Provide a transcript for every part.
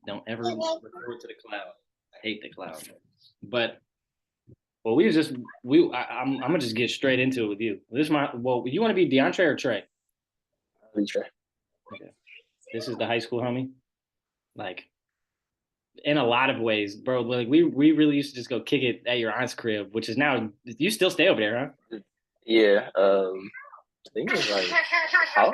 Don't ever record to the cloud. I hate the cloud. But well, we just we I'm gonna just get straight into it with you. This is my well, you want to be Deontre or Trey? Sure. Okay. This is the high school homie. Like in a lot of ways, bro. Like we really used to just go kick it at your aunt's crib, which is now you still stay over there, huh? Yeah. I think it was like how?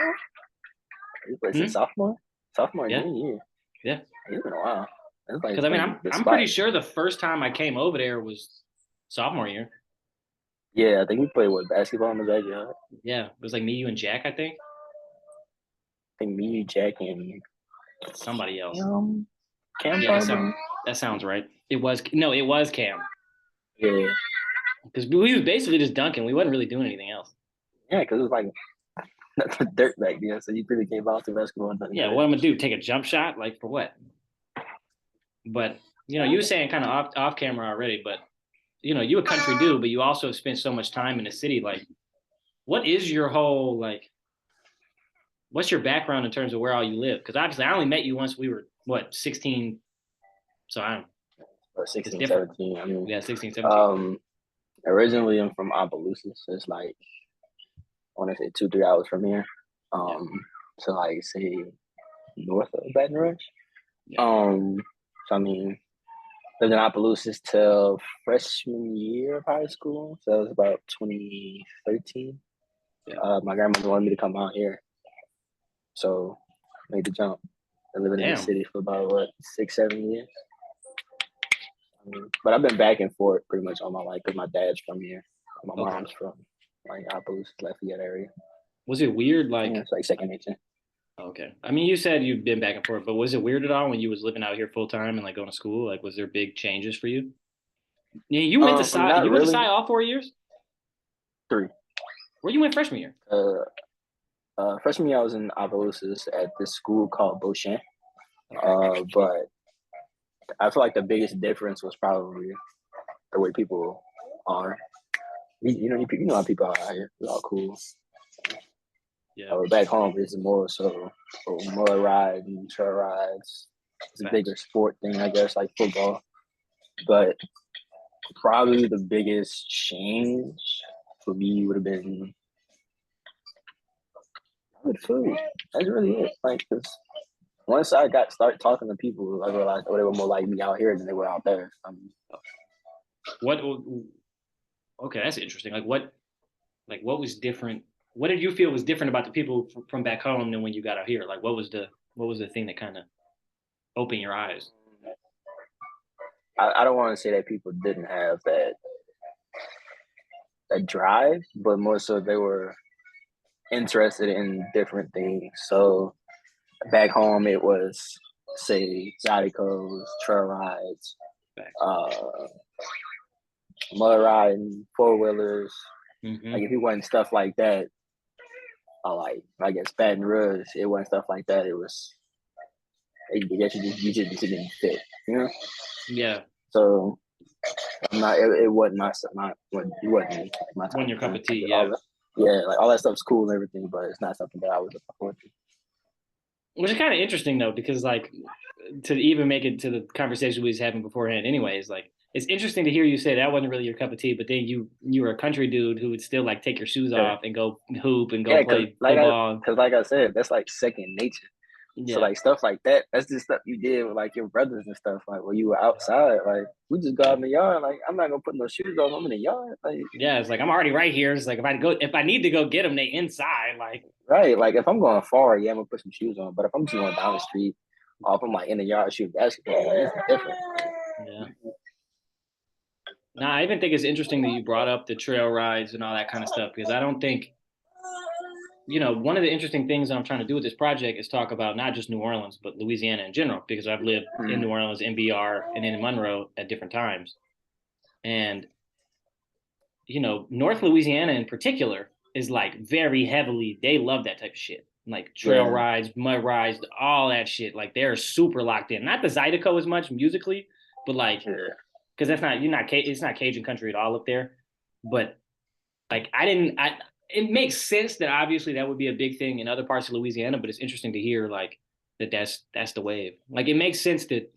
Was it Hmm? sophomore? Sophomore Yeah, junior year. yeah. It's been a while. It's like Because I mean, been I'm the I'm spot. pretty sure the first time I came over there was sophomore year. Yeah, I think we played with basketball in the backyard. Yeah, it was like me, you, and Jack. I think I think me, Jack, and somebody else. Cam Yeah, probably. that sounds right. It was no, it was Cam Yeah, because we was basically just dunking. We wasn't really doing anything else. yeah, because it was like dirt back then, so you really can't bounce to basketball and nothing Yeah, what crazy. I'm gonna do? Take a jump shot? Like for what? But you were saying kind of off camera already, but you a country dude, but you also have spent so much time in the city. Like, what is your whole like? What's your background in terms of where all you live? Because obviously, I only met you once we were what 16, so I'm Or it's 16, different. 17. I mean, Yeah, 16, 17. um, originally I'm from Opelousas, so it's like I want to say 2, 3 hours from here. Yeah, Um, so like say north of Baton Rouge. yeah. Um, so I mean, lived in Opelousas till freshman year of high school. So it was about 2013. Yeah. My grandmother wanted me to come out here, so made the jump. Been living in the Damn. city for about what 6, 7 years. I mean, but I've been back and forth pretty much all my life because my dad's from here, my Okay. mom's from like Opelousas, Lafayette area. Was it weird? Yeah, Like, it's like second nature. okay. I mean, you said you've been back and forth, but was it weird at all when you was living out here full time and like going to school? Like, was there big changes for you? Yeah, you went to Sci. Not You went to really. Sci all 4 years. Three. Where you went freshman year? Freshman year I was in Opelousas at this school called Beauchamp. Okay. But I feel like the biggest difference was probably the way people are. You know how people are out here. They're all cool. Yeah. Back home, it's more so more rides and trail rides. It's a bigger Facts. sport thing, I guess, like football. But probably the biggest change for me would have been probably food. That's really it. Like, cause once I start talking to people, I realized they were more like me out here than they were out there. What? Okay, that's interesting. Like what was different? What did you feel was different about the people from back home than when you got out here? Like, what was the thing that kind of opened your eyes? I don't want to say that people didn't have that drive, but more so they were interested in different things. So back home, it was say Zydeco's, trail rides, Facts. uh, mud riding, 4 wheelers. Like Mm-hmm. if it wasn't stuff like that, like I guess Baton Rouge, it wasn't stuff like that. It was I guess you just didn't fit, you know. Yeah, So I'm not. It wasn't it wasn't my wasn't type your of cup thing. of tea. Like Yeah, like all that stuff's cool and everything, but it's not something that I was looking forward to. which is kind of interesting though, because like to even make it to the conversation we was having beforehand, anyways, like it's interesting to hear you say that wasn't really your cup of tea, but then you were a country dude who would still like take your shoes Yeah, off and go hoop and go yeah, play football. cause like I said, that's like second nature. So Yeah, like stuff like that, that's just stuff you did with like your brothers and stuff. Like when you were outside, like we just go yeah, out in the yard. Like I'm not gonna put no shoes on. I'm in the yard. Like yeah. It's like I'm already right here. It's like if I need to go get them, they inside. Like right, like if I'm going far, yeah, I'm gonna put some shoes on. But if I'm just going down the street, or if I'm like in the yard shooting basketball, like, it's different. yeah. Now I even think it's interesting that you brought up the trail rides and all that kind of stuff because I don't think one of the interesting things that I'm trying to do with this project is talk about not just New Orleans, but Louisiana in general, because I've lived in Mm. New Orleans, NBR, and in Monroe at different times. And, North Louisiana in particular is like very heavily, they love that type of shit. Like trail Yeah, rides, mud rides, all that shit. Like they're super locked in. Not the Zydeco as much musically, but like, yeah, because it's not Cajun country at all up there. But like it makes sense that obviously that would be a big thing in other parts of Louisiana, but it's interesting to hear like that's the wave. Like it makes sense that,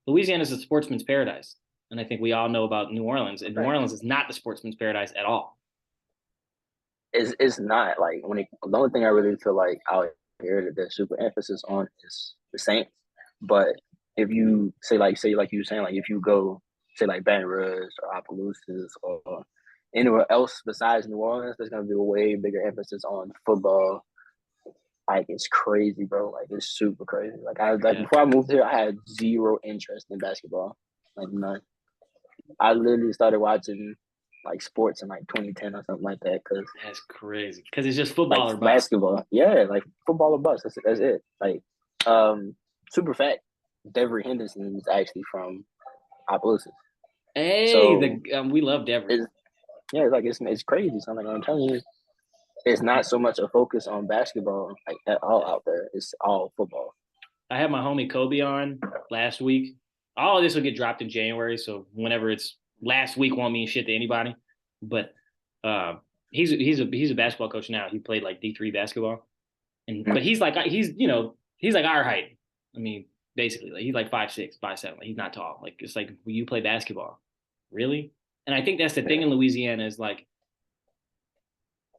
Louisiana is a sportsman's paradise. And I think we all know about New Orleans, and New Right. Orleans is not the sportsman's paradise at all. It's not like the only thing I really feel like out here that there's super emphasis on is the Saints. But if you say like you were saying, like if you go say like Baton Rouge or Opelousas or anywhere else besides New Orleans, there's gonna be a way bigger emphasis on football. Like it's crazy, bro. Like it's super crazy. Like Yeah, before I moved here, I had zero interest in basketball. Like none. I literally started watching like sports in like 2010 or something like that because that's crazy because it's just like football or bust. basketball, yeah, like football or bust. That's it. Like, um, super fact, Devery Henderson is actually from Opelousas. Hey, So the we love Dever. it's yeah, like it's crazy. So like I'm telling you, it's not so much a focus on basketball like at all out there. It's all football. I had my homie Kobe on last week. All of this will get dropped in January, so whenever it's last week won't mean shit to anybody. But uh, he's a basketball coach now. He played like D3 basketball, and but he's like our height. I mean, basically, like he's like 5'6", 5'7". Like, he's not tall. Like it's like you play basketball, really. And I think that's the thing in Louisiana is like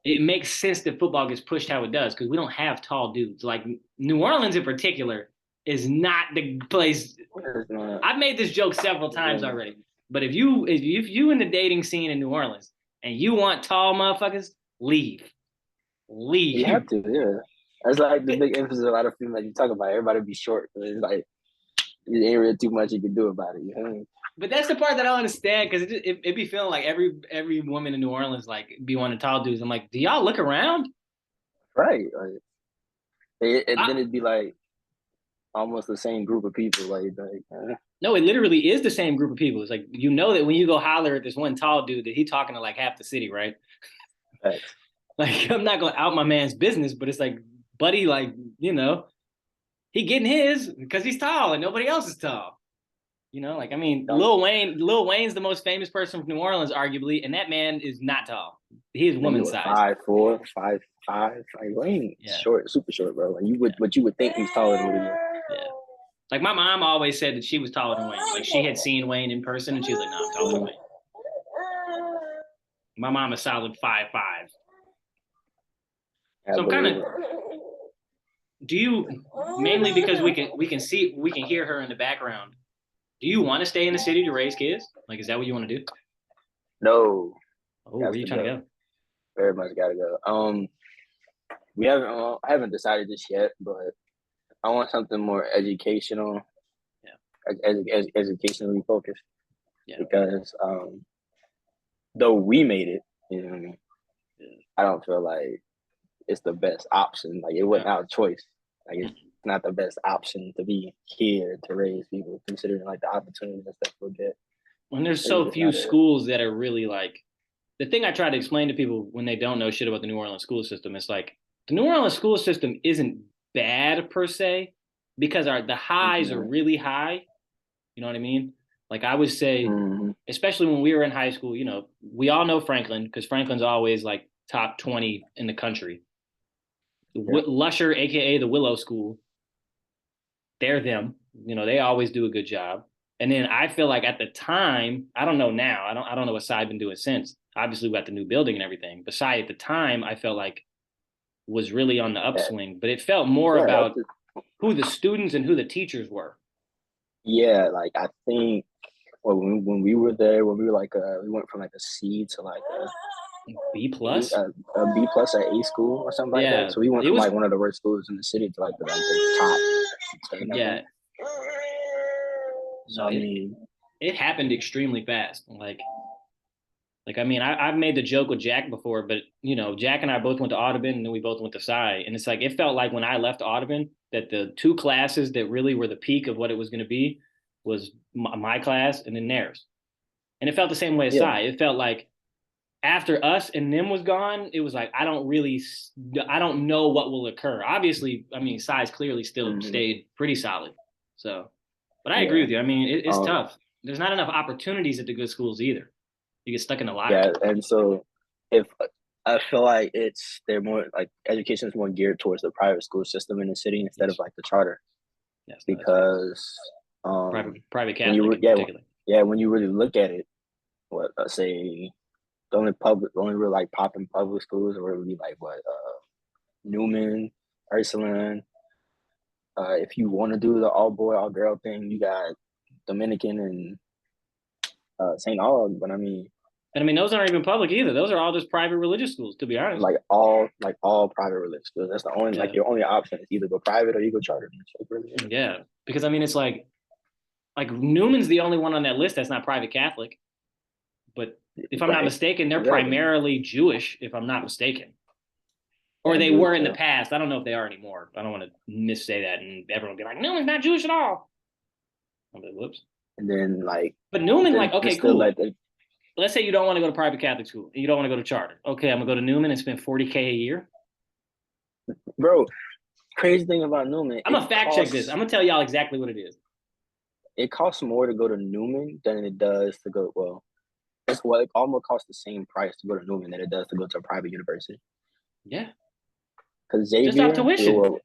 it makes sense that football gets pushed how it does because we don't have tall dudes. Like New Orleans in particular is not the place. I've made this joke several times already. But if you in the dating scene in New Orleans and you want tall motherfuckers, leave. You have Leave. to, yeah. That's like the big emphasis a lot of females you talk about. Everybody be short. It's like there ain't really too much you can do about it. You know? But that's the part that I don't understand because it be feeling like every woman in New Orleans like be wanting tall dudes. I'm like, do y'all look around? Right. Like, and I, then it'd be like almost the same group of people. No, it literally is the same group of people. It's like that when you go holler at this one tall dude that he talking to like half the city, right? Facts. Like I'm not gonna out my man's business, but it's like, buddy, like he getting his because he's tall and nobody else is tall. Like I mean, Don't Lil Wayne's the most famous person from New Orleans, arguably, and that man is not tall. He is think it woman was size. 5'4", 5'5". Like Wayne, Yeah, short, super short, bro. Like yeah, what you would think he's taller than what he is. yeah. Like my mom always said that she was taller than Wayne. Like she had seen Wayne in person, and she was like, "No, I'm taller than Wayne." My mom is solid 5'5". I So I'm kind believe of. it. Do you mainly because we can hear her in the background? Do you want to stay in the city to raise kids? Like, is that what you want to do? No, Oh, where are that's you the trying to go. go? Very much gotta go. I haven't decided this yet, but I want something more educational, Yeah, educationally focused yeah, because though we made it, you know, what I mean, yeah. I don't feel like it's the best option. Like it wasn't Yeah. our choice. Like it's not the best option to be here to raise people, considering like the opportunities and stuff we'll get. When there's It's so just few not it. schools that are really like the thing I try to explain to people when they don't know shit about the New Orleans school system is like the New Orleans school system isn't bad per se because the highs are Mm-hmm. really high. You know what I mean? Like I would say, Mm-hmm. especially when we were in high school, we all know Franklin because Franklin's always like top 20 in the country. Yeah. Lusher, aka the Willow School, they're them. They always do a good job. And then I feel like at the time, I don't know now. I don't know what Psy been doing since. Obviously, we got the new building and everything. But Psy at the time, I felt like was really on the Yeah. upswing. But it felt more Yeah. about who the students and who the teachers were. Yeah. Like I think well, when we were there, when we were like we went from like a C to like B plus. A B plus at A school or something like that. Yeah, So we went it from was. like one of the worst schools in the city to like the top 10, I Yeah, think. So no, I it mean, it happened extremely fast. Like I mean, I've made the joke with Jack before, but Jack and I both went to Audubon, and then we both went to Psy, and it's like it felt like when I left Audubon that the two classes that really were the peak of what it was going to be was my class and then theirs, and it felt the same way as yeah. Psy. It felt like after us and them was gone, it was like I don't know what will occur. Obviously, I mean, Psy's clearly still Mm-hmm. stayed pretty solid. So, but I agree Yeah. with you. I mean, it's Um, tough. There's not enough opportunities at the good schools either. You get stuck in the lottery. yeah. And so if I feel like they're more like education is more geared towards the private school system in the city instead of Yes. like the charter. Yes, because private when you Catholic in yeah particular. when you really look at it, what say the only real like popping public schools are really like what Newman, Ursuline. If you want to do the all boy all girl thing, you got Dominican and St. Aug. But I mean, And I mean, those aren't even public either. Those are all just private religious schools, to be honest. like all private religious schools. That's the only Yeah. like your only option is either go private or you go charter. Yeah, because I mean, it's like Newman's the only one on that list that's not private Catholic. But if I'm not mistaken, they're primarily Jewish, if I'm not mistaken. Or they were in the past. I don't know if they are anymore. I don't want to missay that and everyone be like, Newman's not Jewish at all. I'm like, whoops. And then but Newman, like, okay, cool. Let's say you don't want to go to private Catholic school and you don't want to go to charter. Okay, I'm gonna go to Newman and spend $40K a year. Bro, crazy thing about Newman. I'm gonna fact check this. I'm gonna tell y'all exactly what it is. It costs more to go to Newman than it does to go. It almost costs the same price to go to Newman than it does to go to a private university. Yeah. Because Xavier, just off tuition.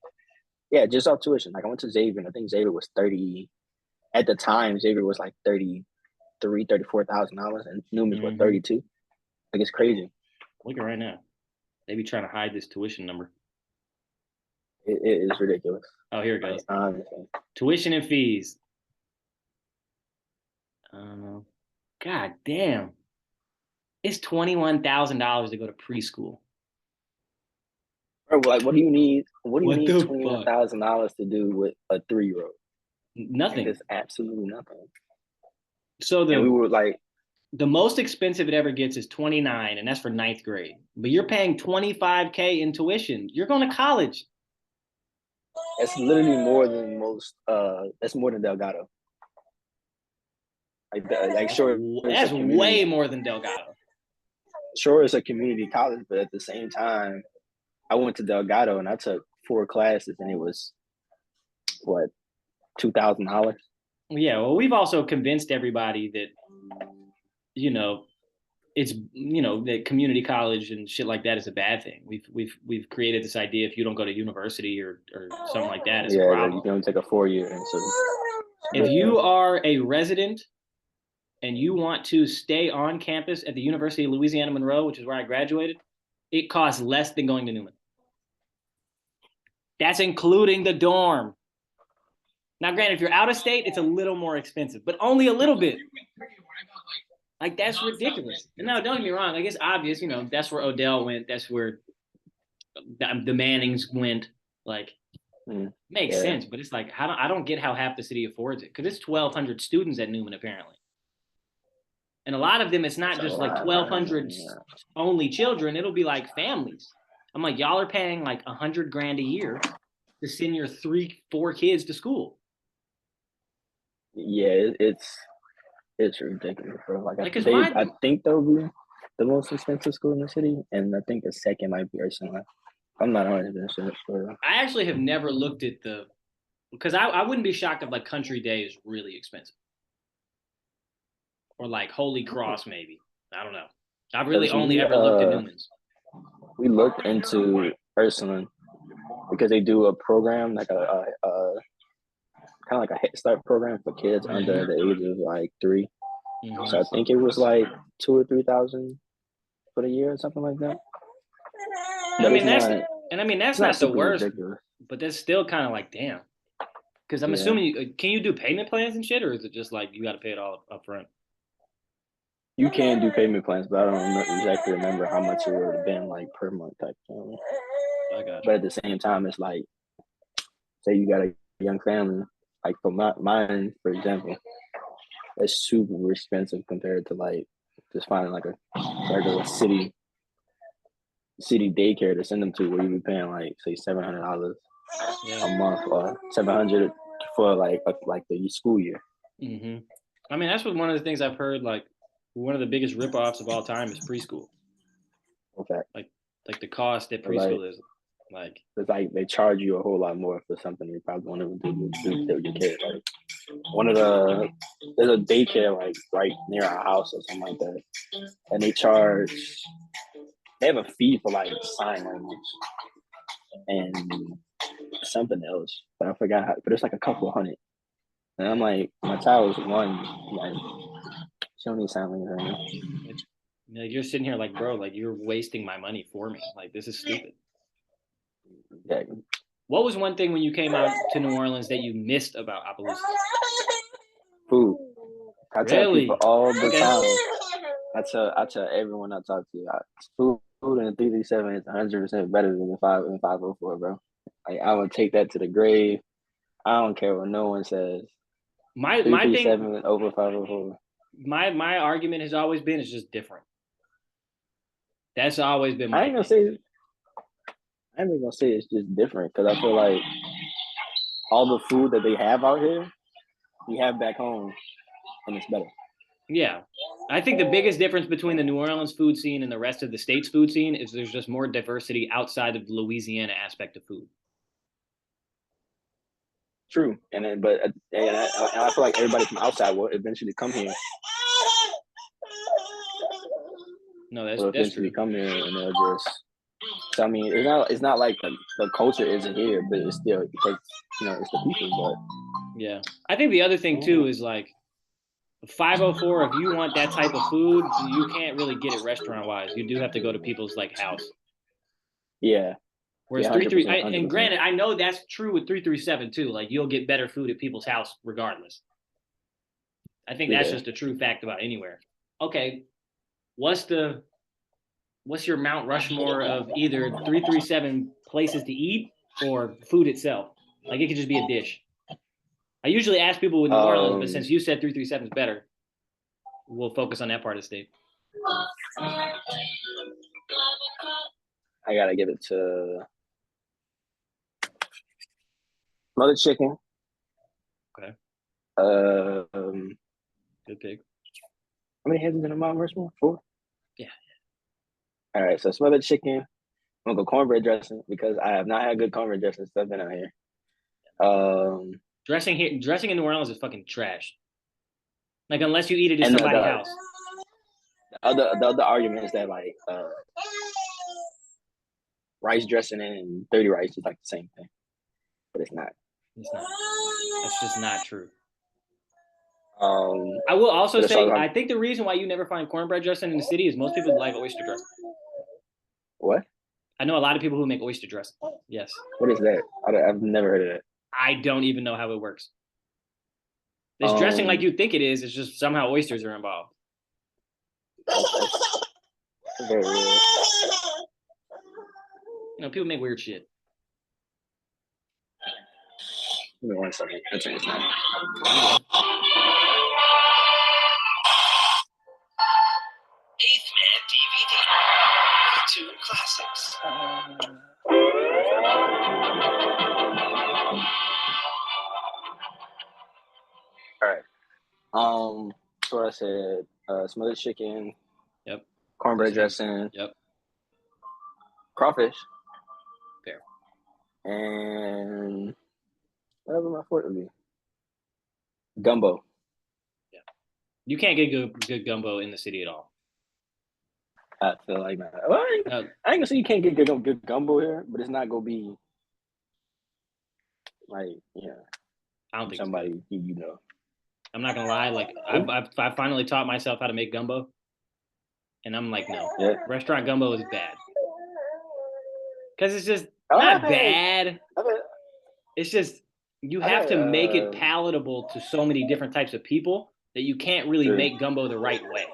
Just off tuition. Like I went to Xavier, and I think Xavier was 30. At the time, Xavier was like $34,000, and Newman's was 32. Like it's crazy. Look at right now. They be trying to hide this tuition number. It is ridiculous. Oh, here it goes. Tuition and fees. God damn. It's $21,000 to go to preschool. Bro, like, what do you need? What do you need $21,000 to do with a 3-year-old? Nothing. It's absolutely nothing. So we were like, the most expensive it ever gets is $29,000, and that's for 9th grade. But you're paying $25K in tuition. You're going to college. It's literally more than most. That's more than Delgado. Sure, that's way more than Delgado. Sure, it's a community college, but at the same time, I went to Delgado and I took 4 classes, and it was what, $2,000. Yeah, well, we've also convinced everybody that, it's that community college and shit like that is a bad thing. We've created this idea if you don't go to university or something like that, it's a problem. You can only take a 4-year. And so, if you are a resident and you want to stay on campus at the University of Louisiana Monroe, which is where I graduated, it costs less than going to Newman. That's including the dorm. Now, granted, if you're out of state, it's a little more expensive, but only a little bit. Like, that's ridiculous. And now, don't get me wrong. Like, it's obvious, that's where Odell went. That's where the Mannings went. Like, makes sense. But it's like, I don't get how half the city affords it. Because it's 1,200 students at Newman, apparently. And a lot of them, it's not just like 1,200 only children. It'll be like families. I'm like, y'all are paying like $100,000 a year to send your 3-4 kids to school. Yeah, it's ridiculous, bro. Like I think they'll be the most expensive school in the city, and I think the second might be Ursuline. I'm not 100% sure. I actually have never looked at because I wouldn't be shocked if like Country Day is really expensive, or like Holy Cross maybe. I don't know. I've really only ever looked at Newman's. We looked into Ursuline because they do a program like a kind of like a Head Start program for kids under the age of like 3. So I think it was like 2,000 or 3,000 for the year or something like that. I mean, that's not the worst, ridiculous. But that's still kind of like, damn. Because I'm assuming, can you do payment plans and shit, or is it just like you got to pay it all up front? You can do payment plans, but I don't exactly remember how much it would have been like per month type thing. I got you. But at the same time, it's like, say you got a young family, like for mine, for example, it's super expensive compared to like just finding like a regular city daycare to send them to, where you be paying like say $700 a month or $700 for like the school year. I mean, that's one of the things I've heard. Like one of the biggest ripoffs of all time is preschool. Okay. Like the cost that preschool is. Like it's like they charge you a whole lot more for something you probably want to do with your kid. Like there's a daycare like right near our house or something like that, and they have a fee for like sign language, and something else, but I forgot how. But it's like a couple hundred. And I'm like, my child was one. Like, she don't need sign language right now. Like you're sitting here like, bro, like you're wasting my money for me. Like this is stupid. Exactly. What was one thing when you came out to New Orleans that you missed about Appaloosa? Food. I tell Really? people all the Okay. time. I tell everyone I talk to, food in 337 is 100% better than the 504, bro. Like I would take that to the grave. I don't care what no one says. My 337 thing over 504. my argument has always been it's just different. That's always been my I ain't gonna say it's just different because I feel like all the food that they have out here, we have back home, and it's better. Yeah. I think the biggest difference between the New Orleans food scene and the rest of the state's food scene is there's just more diversity outside of the Louisiana aspect of food. True, and then I feel like everybody from outside will eventually come here. No, that's eventually true. Come here and they'll just. So I mean, it's not like the culture isn't here, but it's still because it's the people. But yeah, I think the other thing too is like 504. If you want that type of food, you can't really get it restaurant wise. You do have to go to people's like house. Yeah. Whereas Yeah, 33, 100%. and granted, I know that's true with 337 too. Like you'll get better food at people's house regardless. I think that's just a true fact about anywhere. Okay, what's your Mount Rushmore of either 337 places to eat or food itself? Like it could just be a dish. I usually ask people with New Orleans, but since you said 337 is better, we'll focus on that part of the state. I gotta give it to smothered chicken. Okay. Good pick. How many heads is in a Mount Rushmore? 4? Yeah. All right, so smothered chicken. I'm gonna go cornbread dressing because I have not had good cornbread dressing since I've been out here. Dressing in New Orleans is fucking trash. Like unless you eat it at somebody's house. The other argument is that like rice dressing and dirty rice is like the same thing, but it's not. It's not. That's just not true. I will also say I think the reason why you never find cornbread dressing in the city is most people like oyster dressing. What? I know a lot of people who make oyster dressing. Yes. What is that? I've never heard of that. I don't even know how it works. It's dressing like you think it is. It's just somehow oysters are involved. Very weird. People make weird shit. Give me 1 second. That's right. Eighth Man DVD. 2 classics. All right. So what I said, smothered chicken. Yep. Cornbread dressing. Yep. Crawfish. Fair. And whatever my fourth would be. Gumbo. Yeah. You can't get good gumbo in the city at all. I feel like that. Well, I ain't gonna say you can't get good gumbo here, but it's not gonna be like I don't think somebody I'm not gonna lie. Like I finally taught myself how to make gumbo, and I'm like, no, restaurant gumbo is bad because it's just not bad. It's just you have to make it palatable to so many different types of people that you can't really make gumbo the right way.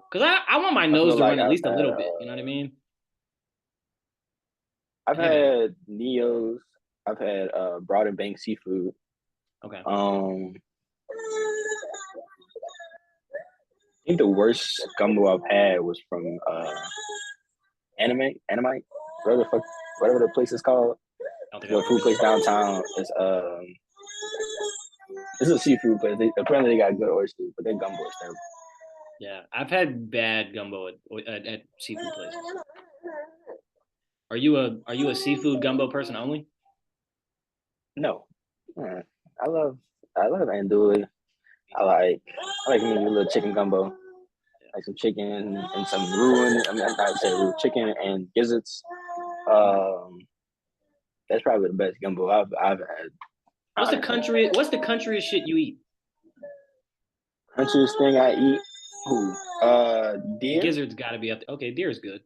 Because I want my nose to run at least a little bit. You know what I mean? I've had Neo's. I've had Broad and Bank seafood. Okay. I think the worst gumbo I've had was from Anime, whatever the place is called. The food place downtown is it's a seafood place. Apparently they got good oysters, but their gumbo is terrible. Yeah, I've had bad gumbo at seafood places. Are you a seafood gumbo person only? No, I love andouille. I like me a little chicken gumbo, like some chicken and some roux. I mean, I say roux, chicken and gizzards. That's probably the best gumbo I've had. What's the countryest shit you eat? Countryest thing I eat? Who? Deer. Gizzard's got to be up there. Okay, deer is good.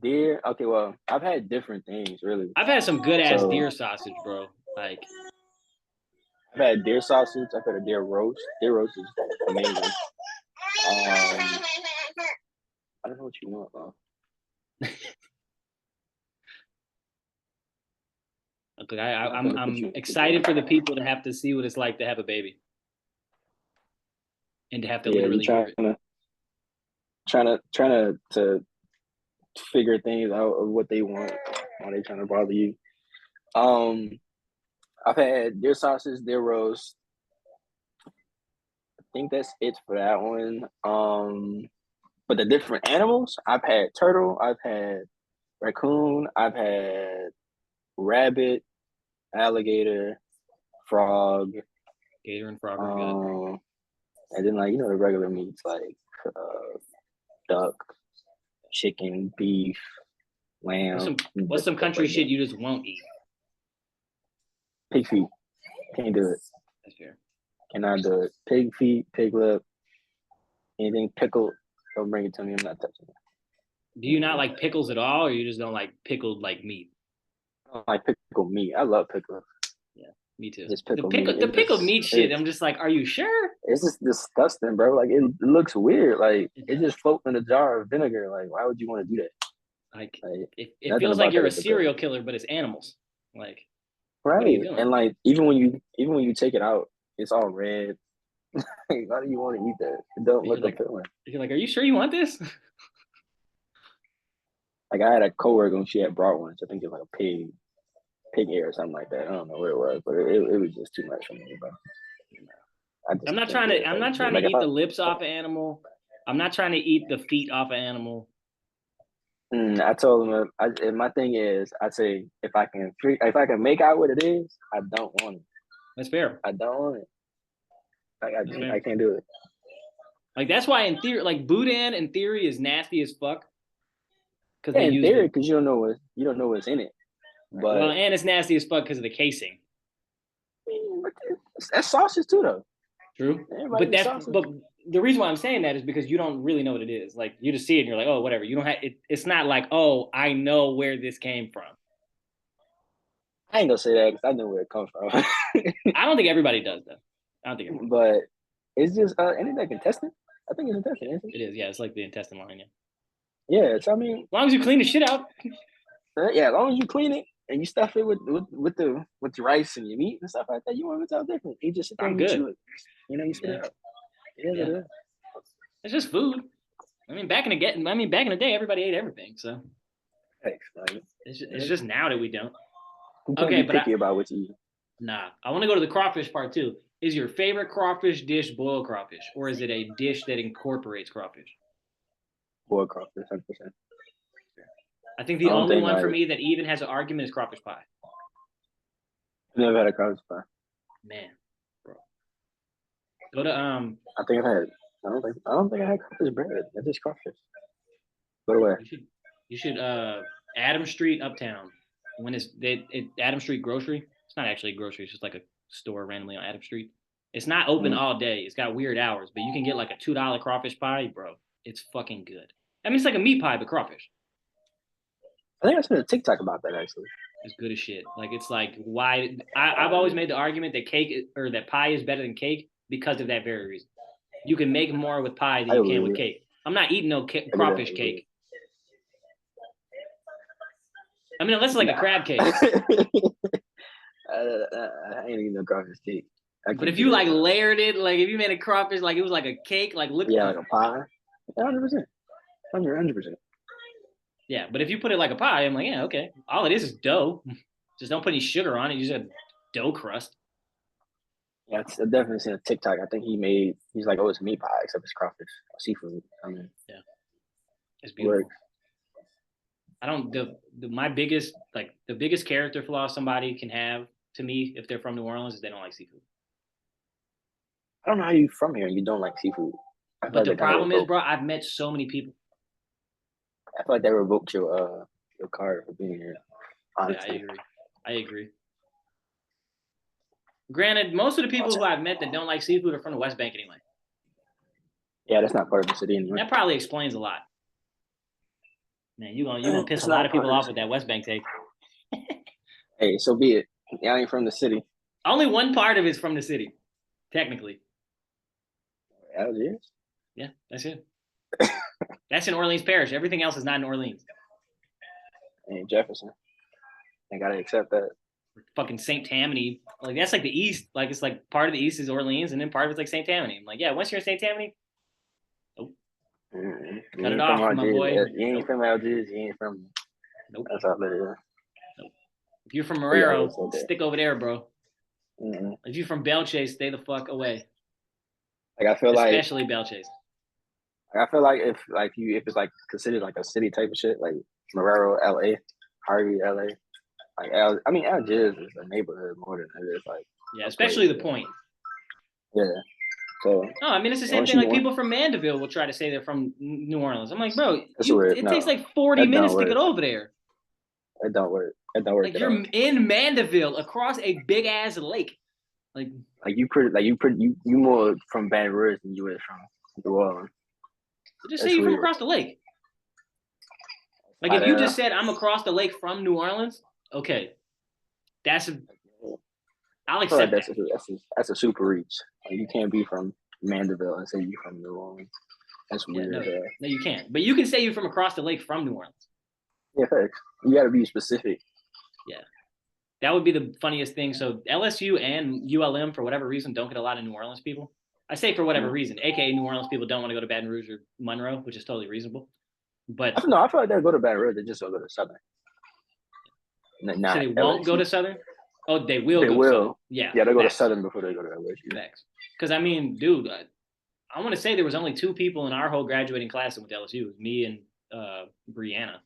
Deer. Okay, well, I've had different things really. I've had some good ass deer sausage, bro. Like I've had deer sausage. I've had a deer roast. Deer roast is amazing. I don't know what you want, though. okay, I'm excited for the people to have to see what it's like to have a baby. And to have to literally hear it. Trying to figure things out of what they want while they trying to bother you. I've had deer sausage, deer roast. I think that's it for that one. But the different animals, I've had turtle, I've had raccoon, I've had rabbit, alligator, frog. Gator and frog are good. And then like, you know, the regular meats like duck, chicken, beef, lamb. What's some country shit you just won't eat? Pig feet. Can't do it. That's fair. Cannot do it. Pig feet, pig lip, anything pickled, don't bring it to me. I'm not touching it. Do you not like pickles at all, or you just don't like pickled like meat? I don't like pickled meat. I love pickles. Yeah, me too. The pickled meat shit, I'm just like, are you sure? It's just disgusting, bro. Like it looks weird. Like it just floats in a jar of vinegar. Like why would you want to do that? Like it feels like you're a serial killer, but it's animals. Like right. And like even when you take it out, it's all red. Why do you want to eat that? It don't look appealing. You're like, are you sure you want this? Like I had a coworker and she had brought one. So I think it was like a pig ear or something like that. I don't know what it was, but it was just too much for me, bro. I'm not trying to eat the lips off an animal. I'm not trying to eat the feet off an animal. I told him, my thing is, I say if I can make out what it is, I don't want it. That's fair. I don't want it. Like I can't do it. Like that's why in theory, like boudin in theory is nasty as fuck. Because in theory, because you don't know what's in it. But and it's nasty as fuck because of the casing. That's sausage too, though. True, but the reason why I'm saying that is because you don't really know what it is. Like you just see it and you're like, oh, whatever. You don't have it. It's not like, oh, I know where this came from. I ain't gonna say that because I know where it comes from. I don't think everybody does though. I don't think everybody. But it's just ain't that intestine? I think it's intestine. Isn't it? It is. Yeah, it's like the intestine line. Yeah. Yeah. So I mean, as long as you clean the shit out. Yeah, as long as you clean it and you stuff it with the rice and your meat and stuff like that, you want it to taste different. You just sit there and chew it. You know, you spit it out. Yeah. It's just food. I mean, back in the day, everybody ate everything. So it's just now that we don't. Okay, but picky about what you eat. Nah, I want to go to the crawfish part too. Is your favorite crawfish dish boiled crawfish, or is it a dish that incorporates crawfish? Boiled crawfish, 100%. I think the only one for me that even has an argument is crawfish pie. I've never had a crawfish pie. Man, bro. Go to I think I've had. I don't think I had crawfish bread. It's just crawfish. Go to where? You should Adam Street Uptown. When it's Adam Street Grocery. It's not actually a grocery. It's just like a store randomly on Adam Street. It's not open all day. It's got weird hours, but you can get like a $2 crawfish pie, bro. It's fucking good. I mean, it's like a meat pie, but crawfish. I think I seen a TikTok about that actually. It's good as shit. Like it's like why I've always made the argument that that pie is better than cake because of that very reason. You can make more with pie than you can with cake. I'm not eating no crawfish cake. I mean, unless it's like a crab cake. I ain't eating no crawfish cake. But if you like layered it, like if you made a crawfish like it was like a cake, like look. Yeah, like a pie. 100%. 100%. Yeah, but if you put it like a pie, I'm like, yeah, okay. All it is dough. Just don't put any sugar on it. You just have dough crust. Yeah, I've definitely seen a TikTok. I think he's like, oh, it's meat pie, except it's crawfish or seafood. I mean, yeah, it's beautiful. I don't. My biggest the biggest character flaw somebody can have to me if they're from New Orleans is they don't like seafood. I don't know how you from here and you don't like seafood. But the problem is, bro, I've met so many people. I feel like they revoked your card for being here. Honestly. Yeah, I agree. I agree. Granted, most of the people who I've met that don't like seafood are from the West Bank anyway. Yeah, that's not part of the city anyway. That probably explains a lot. Man, you gonna piss It's a lot not of people part of off with that West Bank take. Hey, so be it. Y'all ain't from the city. Only one part of it's from the city, technically. Algiers? Yeah, that's it. That's in Orleans Parish. Everything else is not in Orleans. Ain't Jefferson. I gotta accept that. Fucking St. Tammany. Like that's like the east. Like it's like part of the east is Orleans, and then part of it's like St. Tammany. I'm like, yeah, once you're in St. Tammany, nope. You Cut it ain't off, from my Algiers. boy. You ain't Nope. from Algiers. You ain't from. Nope. That's all it is. Nope. If you're from Yeah, Marrero, it's okay. stick over there, bro. Mm-mm. If you're from Belchase, stay the fuck away. Like I feel like Especially Belchase. if it's like considered like a city type of shit, like Marrero, LA, Harvey, LA. Like Algiers is a neighborhood more than it is like. Yeah, especially the point. Yeah. So. No, I mean it's the same thing. Like people from Mandeville will try to say they're from New Orleans. I'm like, bro, it takes like 40 minutes to get over there. It don't work. It don't work. Like you're in Mandeville across a big ass lake. Like you more from Baton Rouge than you is from New Orleans. Just say you're from across the lake. Like if you just said I'm across the lake from New Orleans, okay, I'll accept that. That's a super reach. Like, you can't be from Mandeville and say you're from New Orleans. That's weird. No, you can't. But you can say you're from across the lake from New Orleans. Yeah, thanks. You got to be specific. Yeah, that would be the funniest thing. So LSU and ULM, for whatever reason, don't get a lot of New Orleans people. I say for whatever reason, aka New Orleans people don't want to go to Baton Rouge or Monroe, which is totally reasonable. But no, I feel like they go to Baton Rouge. They just don't go to Southern. So they won't go to Southern. Oh, they will. They will. Yeah. Yeah, they go to Southern before they go to LSU. Facts. Because I mean, dude, I want to say there was only 2 people in our whole graduating class that went to LSU. It was me and Brianna.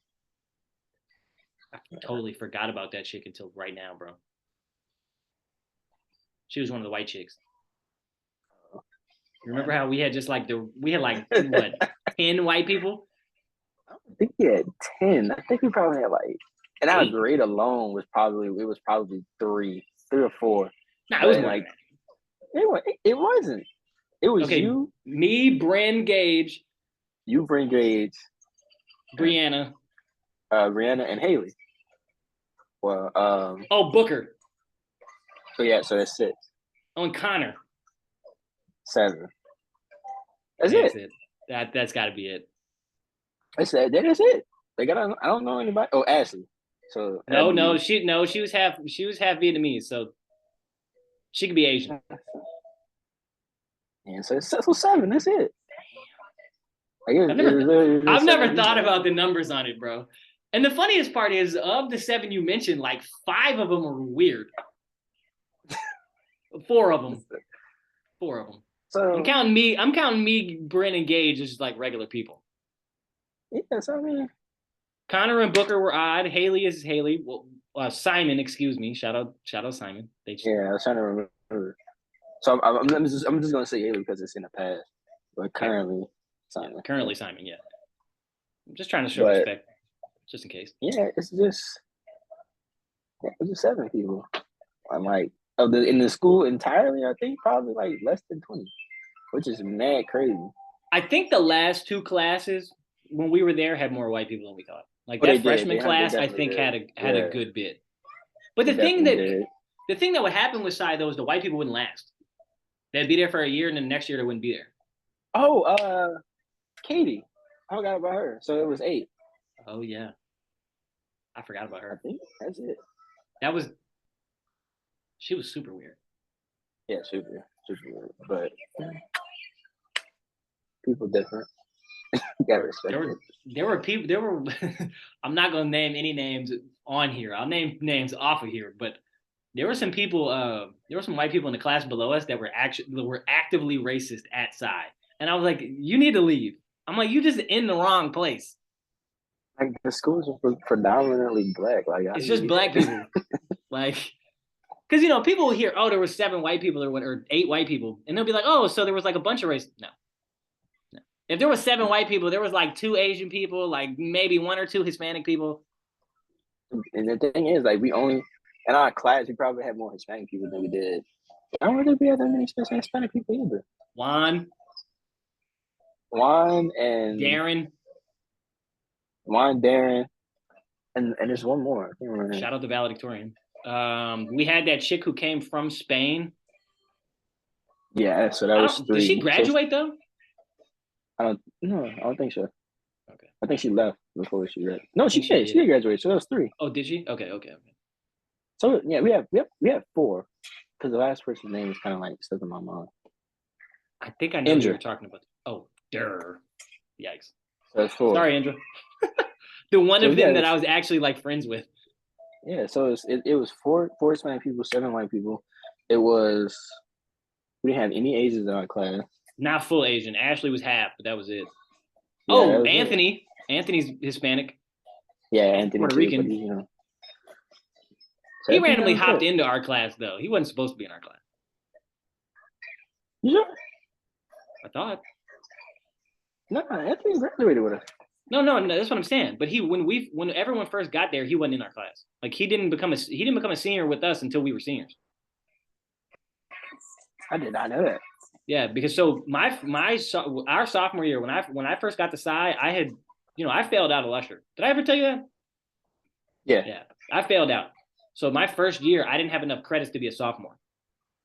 I totally forgot about that chick until right now, bro. She was one of the white chicks. Remember how we had just like what 10 white people? I don't think he had 10. I think we probably had like, and our grade alone was probably 3 or 4. No, it was more like it wasn't. It was you, me, Bryn Gage, Gage, Brianna, and Haley. Well, Booker. So that's 6. Oh, and Connor. 7. That's it. That's got to be it. That's it. They got. I don't know anybody. Oh, Ashley. So she was half Vietnamese, so she could be Asian. And so 7. That's it. I've never thought about the numbers on it, bro. And the funniest part is, of the 7 you mentioned, like 5 of them are weird. 4 of them. So I'm counting me, Bryn and Gage as just like regular people. Yeah, so I mean, Connor and Booker were odd. Haley is Haley. Well, Simon, excuse me. Shout out Simon. I was trying to remember. So I'm just gonna say Haley because it's in the past, but currently Simon. Yeah, currently Simon. Yeah. I'm just trying to show respect, just in case. Yeah, it's just 7 people. I'm like in the school entirely. I think probably like less than 20, which is mad crazy. I think the last 2 classes when we were there had more white people than we thought. Like that freshman class, I think had a good bit. But the thing that would happen with Psy though is the white people wouldn't last. They'd be there for a year, and then the next year they wouldn't be there. Oh, Katie, I forgot about her. So it was 8. Oh yeah, I forgot about her. I think that's it. She was super weird. Yeah, super weird. But people different. You gotta respect it. There were people. I'm not gonna name any names on here. I'll name names off of here. But there were some people. There were some white people in the class below us that were actively racist at Psy, and I was like, "You need to leave." I'm like, "You just in the wrong place." Like the schools are predominantly black. Like it's just black people. Like, because people will hear, "Oh, there were 7 white people or 8 white people," and they'll be like, "Oh, so there was like a bunch of race." No. If there was 7 white people, there was like 2 Asian people, like maybe 1 or 2 Hispanic people. And the thing is, like, we only in our class, we probably had more Hispanic people than we did. I don't think we had that many Hispanic people either. Juan, Juan, Darren, and there's one more. I can't remember. Shout out to valedictorian. We had that chick who came from Spain. Yeah, so that was 3. Did she graduate though? I don't think so. Okay. I think she left before she graduated. No, she did. She did graduate. So that was 3. Oh, did she? Okay. So yeah, we have 4. Because the last person's name is kind of like stuck in my mind. I think I know who you're talking about. Oh, Yikes. So that's 4. Sorry, Andrew. The one of them that I was actually like friends with. Yeah, so it was 4 Hispanic people, 7 white people. We didn't have any Asians in our class. Not full Asian. Ashley was half, but that was it. Yeah, that was Anthony. It. Anthony's Hispanic. Yeah, Anthony. Puerto Rican. But, so he randomly hopped into our class, though. He wasn't supposed to be in our class. You sure? I thought. No, Anthony graduated with us. No, that's what I'm saying. But when everyone first got there, he wasn't in our class. Like he didn't become a senior with us until we were seniors. I did not know that. Yeah, because so our sophomore year, when I first got to Psi, I had, I failed out of Lusher. Did I ever tell you that? Yeah, I failed out. So my first year, I didn't have enough credits to be a sophomore.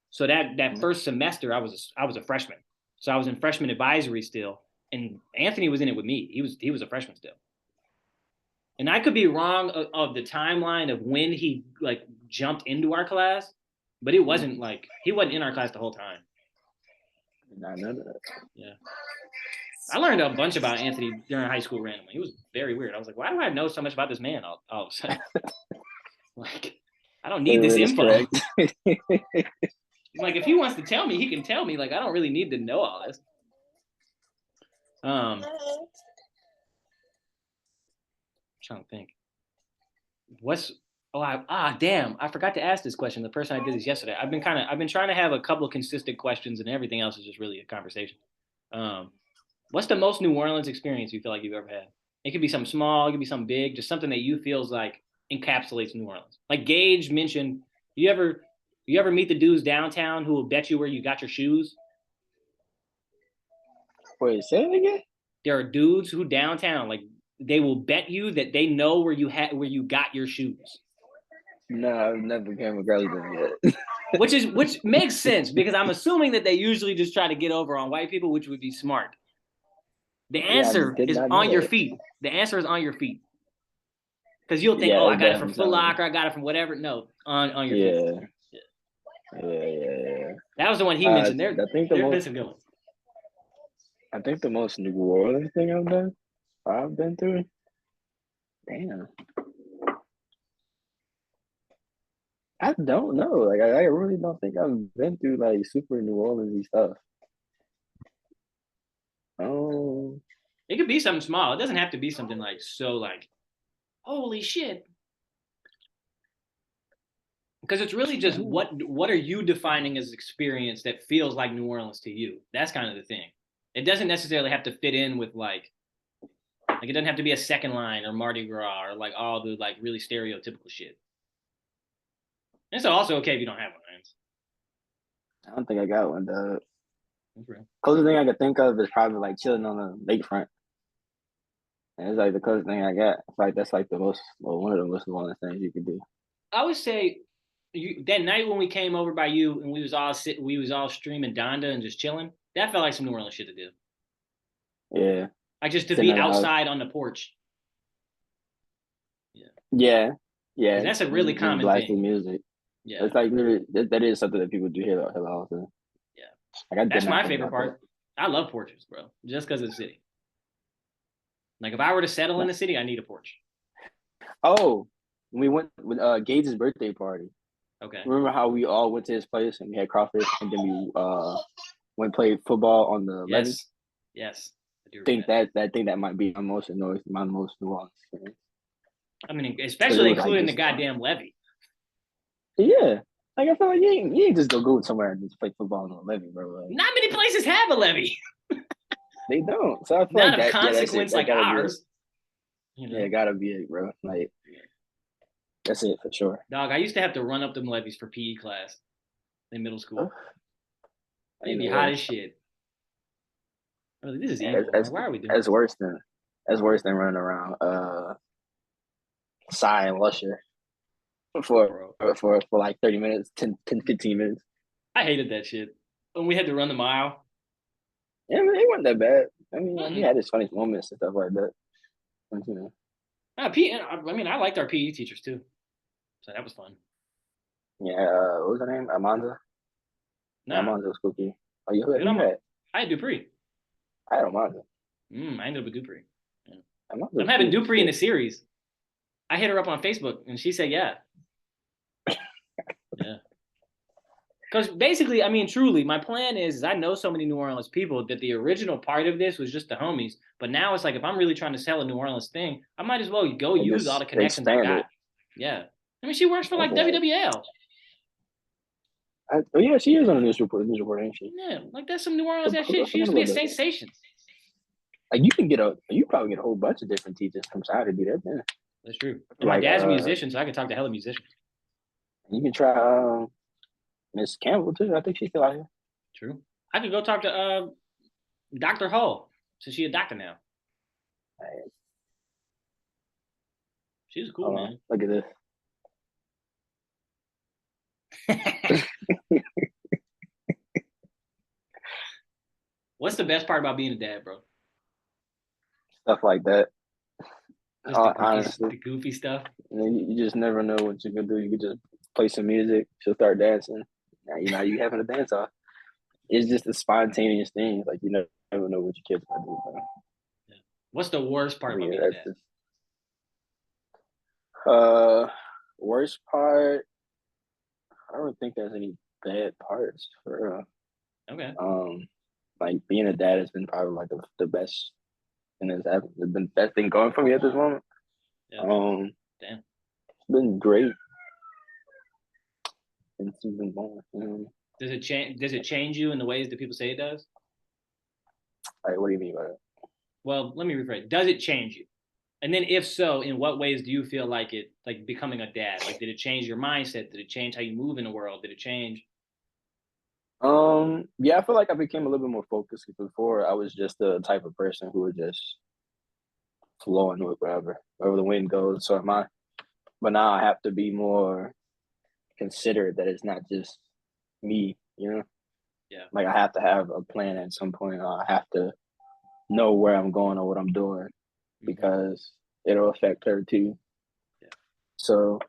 So that first semester, I was a freshman. So I was in freshman advisory still, and Anthony was in it with me. He was a freshman still. And I could be wrong of the timeline of when he like jumped into our class, but it wasn't like he wasn't in our class the whole time. I know that. Yeah. I learned a bunch about Anthony during high school randomly. It was very weird. I was like, why do I know so much about this man all of a sudden? Like, I don't need this info. Like, if he wants to tell me, he can tell me. Like, I don't really need to know all this. I'm trying to think. Damn, I forgot to ask this question. The person I did this yesterday. I've been trying to have a couple of consistent questions, and everything else is just really a conversation. What's the most New Orleans experience you feel like you've ever had? It could be something small, it could be something big, just something that you feels like encapsulates New Orleans. Like Gage mentioned, you ever meet the dudes downtown who will bet you where you got your shoes? Wait, say it again? There are dudes who downtown, like they will bet you that they know where you got your shoes. No, I've never came across them yet. Which makes sense because I'm assuming that they usually just try to get over on white people, which would be smart. The answer is on your feet. The answer is on your feet. Because you'll think, I got it from Foot Locker, I got it from whatever. No, on your feet. Yeah. That was the one he mentioned. There's some good ones. I think the most New Orleans thing I've been through. Damn. I don't know. Like I really don't think I've been through like super New Orleans-y stuff. It could be something small. It doesn't have to be something like so like, holy shit. Because it's really just what are you defining as experience that feels like New Orleans to you? That's kind of the thing. It doesn't necessarily have to fit in with like it doesn't have to be a second line or Mardi Gras or like all the like really stereotypical shit. And it's also okay if you don't have one, man. I don't think I got one, dog. Okay. Closest thing I could think of is probably like chilling on the lakefront. And it's like the closest thing I got. It's like that's like one of the most New things you could do. I would say that night when we came over by you and we was all streaming Donda and just chilling, that felt like some New Orleans shit to do. Yeah. Like just to be outside on the porch. Yeah. That's a really common thing. Music. Yeah. It's like that is something that people do here often. Yeah. Like, that's my favorite part. I love porches, bro. Just because of the city. Like if I were to settle in the city, I need a porch. Oh, we went with Gage's birthday party. Okay. Remember how we all went to his place and we had crawfish and then we went and played football on the levee? Yes. I think that might be my most New Orleans experience. I mean, especially including the goddamn levee. Yeah. Like I feel like you ain't just go somewhere and just play football on the levee, bro. Like, not many places have a levee. They don't. So I feel not of consequence like ours. Yeah, it gotta be it, bro. Like That's it for sure. Dog, I used to have to run up them levees for PE class in middle school. It'd be hot as shit. I was like, this is evil. Why are we doing that's worse than running around Psy and Lusher for like 30 minutes, 10, 15 minutes. I hated that shit. When we had to run the mile. Yeah, I mean, it wasn't that bad. I mean, he had his funny moments and stuff like that. But, you know. I mean, I liked our PE teachers too. So that was fun. Yeah, what was her name? Amanda? Nah. Yeah, Amanda was cookie. Oh, you had? I had Dupree. I had Amanda. I ended up with Dupree. Yeah. I'm having Dupree in the series. I hit her up on Facebook and she said, yeah. Yeah. Because basically, I mean, truly, my plan is I know so many New Orleans people that the original part of this was just the homies. But now it's like, if I'm really trying to sell a New Orleans thing, I might as well go use all the connections I got. Yeah. I mean, she works for like WWL. Yeah, she is on the news report, ain't she? Yeah, like that's some New Orleans that shit. She used to be at Sensation. Like you probably get a whole bunch of different teachers from South to do that. Yeah. That's true. And my dad's a musician, so I can talk to hella musicians. You can try Miss Campbell too. I think she's still out here. True. I could go talk to Dr. Hull, since she's a doctor now. Right. She was cool, man. Look at this. What's the best part about being a dad, bro? Stuff like that. Honestly, the goofy stuff. You just never know what you're gonna do. You could just play some music. She'll start dancing. Now you having a dance off. It's just a spontaneous thing. Like you never know what your kids gonna do. Bro. Yeah. What's the worst part about being a dad? Worst part. I don't think there's any bad parts for real. Okay. Like being a dad has been probably like the best, and it's been the best thing going for me at this moment. Yeah. Damn. It's been great. Since you've been born. Does it change you in the ways that people say it does? Like, what do you mean by that? Well, let me rephrase. Does it change you? And then, if so, in what ways do you feel like it, like becoming a dad? Like, did it change your mindset? Did it change how you move in the world? Did it change? Yeah, I feel like I became a little bit more focused. Before, I was just the type of person who would just flowing with wherever the wind goes. So am I. But now I have to be more considerate that it's not just me, you know? Yeah. Like I have to have a plan at some point. I have to know where I'm going or what I'm doing because it'll affect her too. Yeah. So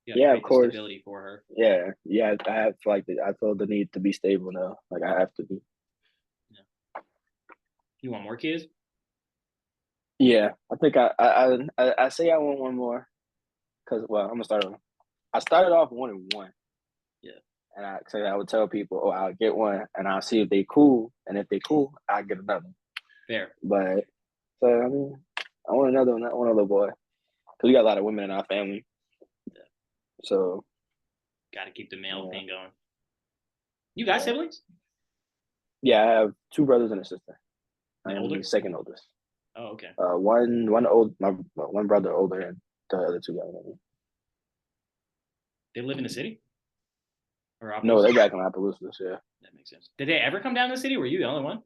of course. Stability for her. Yeah. I have I feel the need to be stable now. Like I have to be. Yeah. You want more kids? Yeah, I think I say I want one more because I'm gonna start over. I started off wanting one. Yeah. And I would tell people, I'll get one and I'll see if they cool. And if they cool, I'll get another. Fair. But, so, I mean, I want another one. I want a little boy. Because we got a lot of women in our family. Yeah. So. Got to keep the male thing going. You got siblings? Yeah, I have 2 brothers and a sister. I'm older? the second oldest. Oh, okay. One brother older and the other 2 younger than me. They live in the city? Or no, they're back in Opelousas, yeah. That makes sense. Did they ever come down to the city? Were you the only one?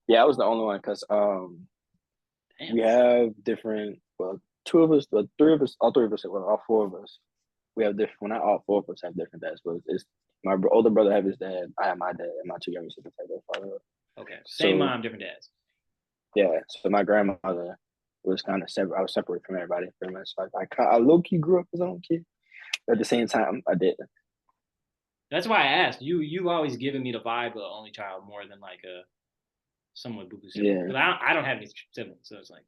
Yeah, I was the only one because we have different, 2 of us, 3 of us, all 3 of us, all 4 of us. We have different, not all 4 of us have different dads, but it's my older brother have his dad, I have my dad, and my 2 younger sisters have their father. Okay, same mom, different dads. Yeah, so my grandmother was kind of separate. I was separate from everybody pretty much. So I low-key grew up as my own kid. At the same time, I didn't. That's why I asked. You've always given me the vibe of only child more than like a somewhat buku sibling. Yeah. I don't have any siblings, so it's like.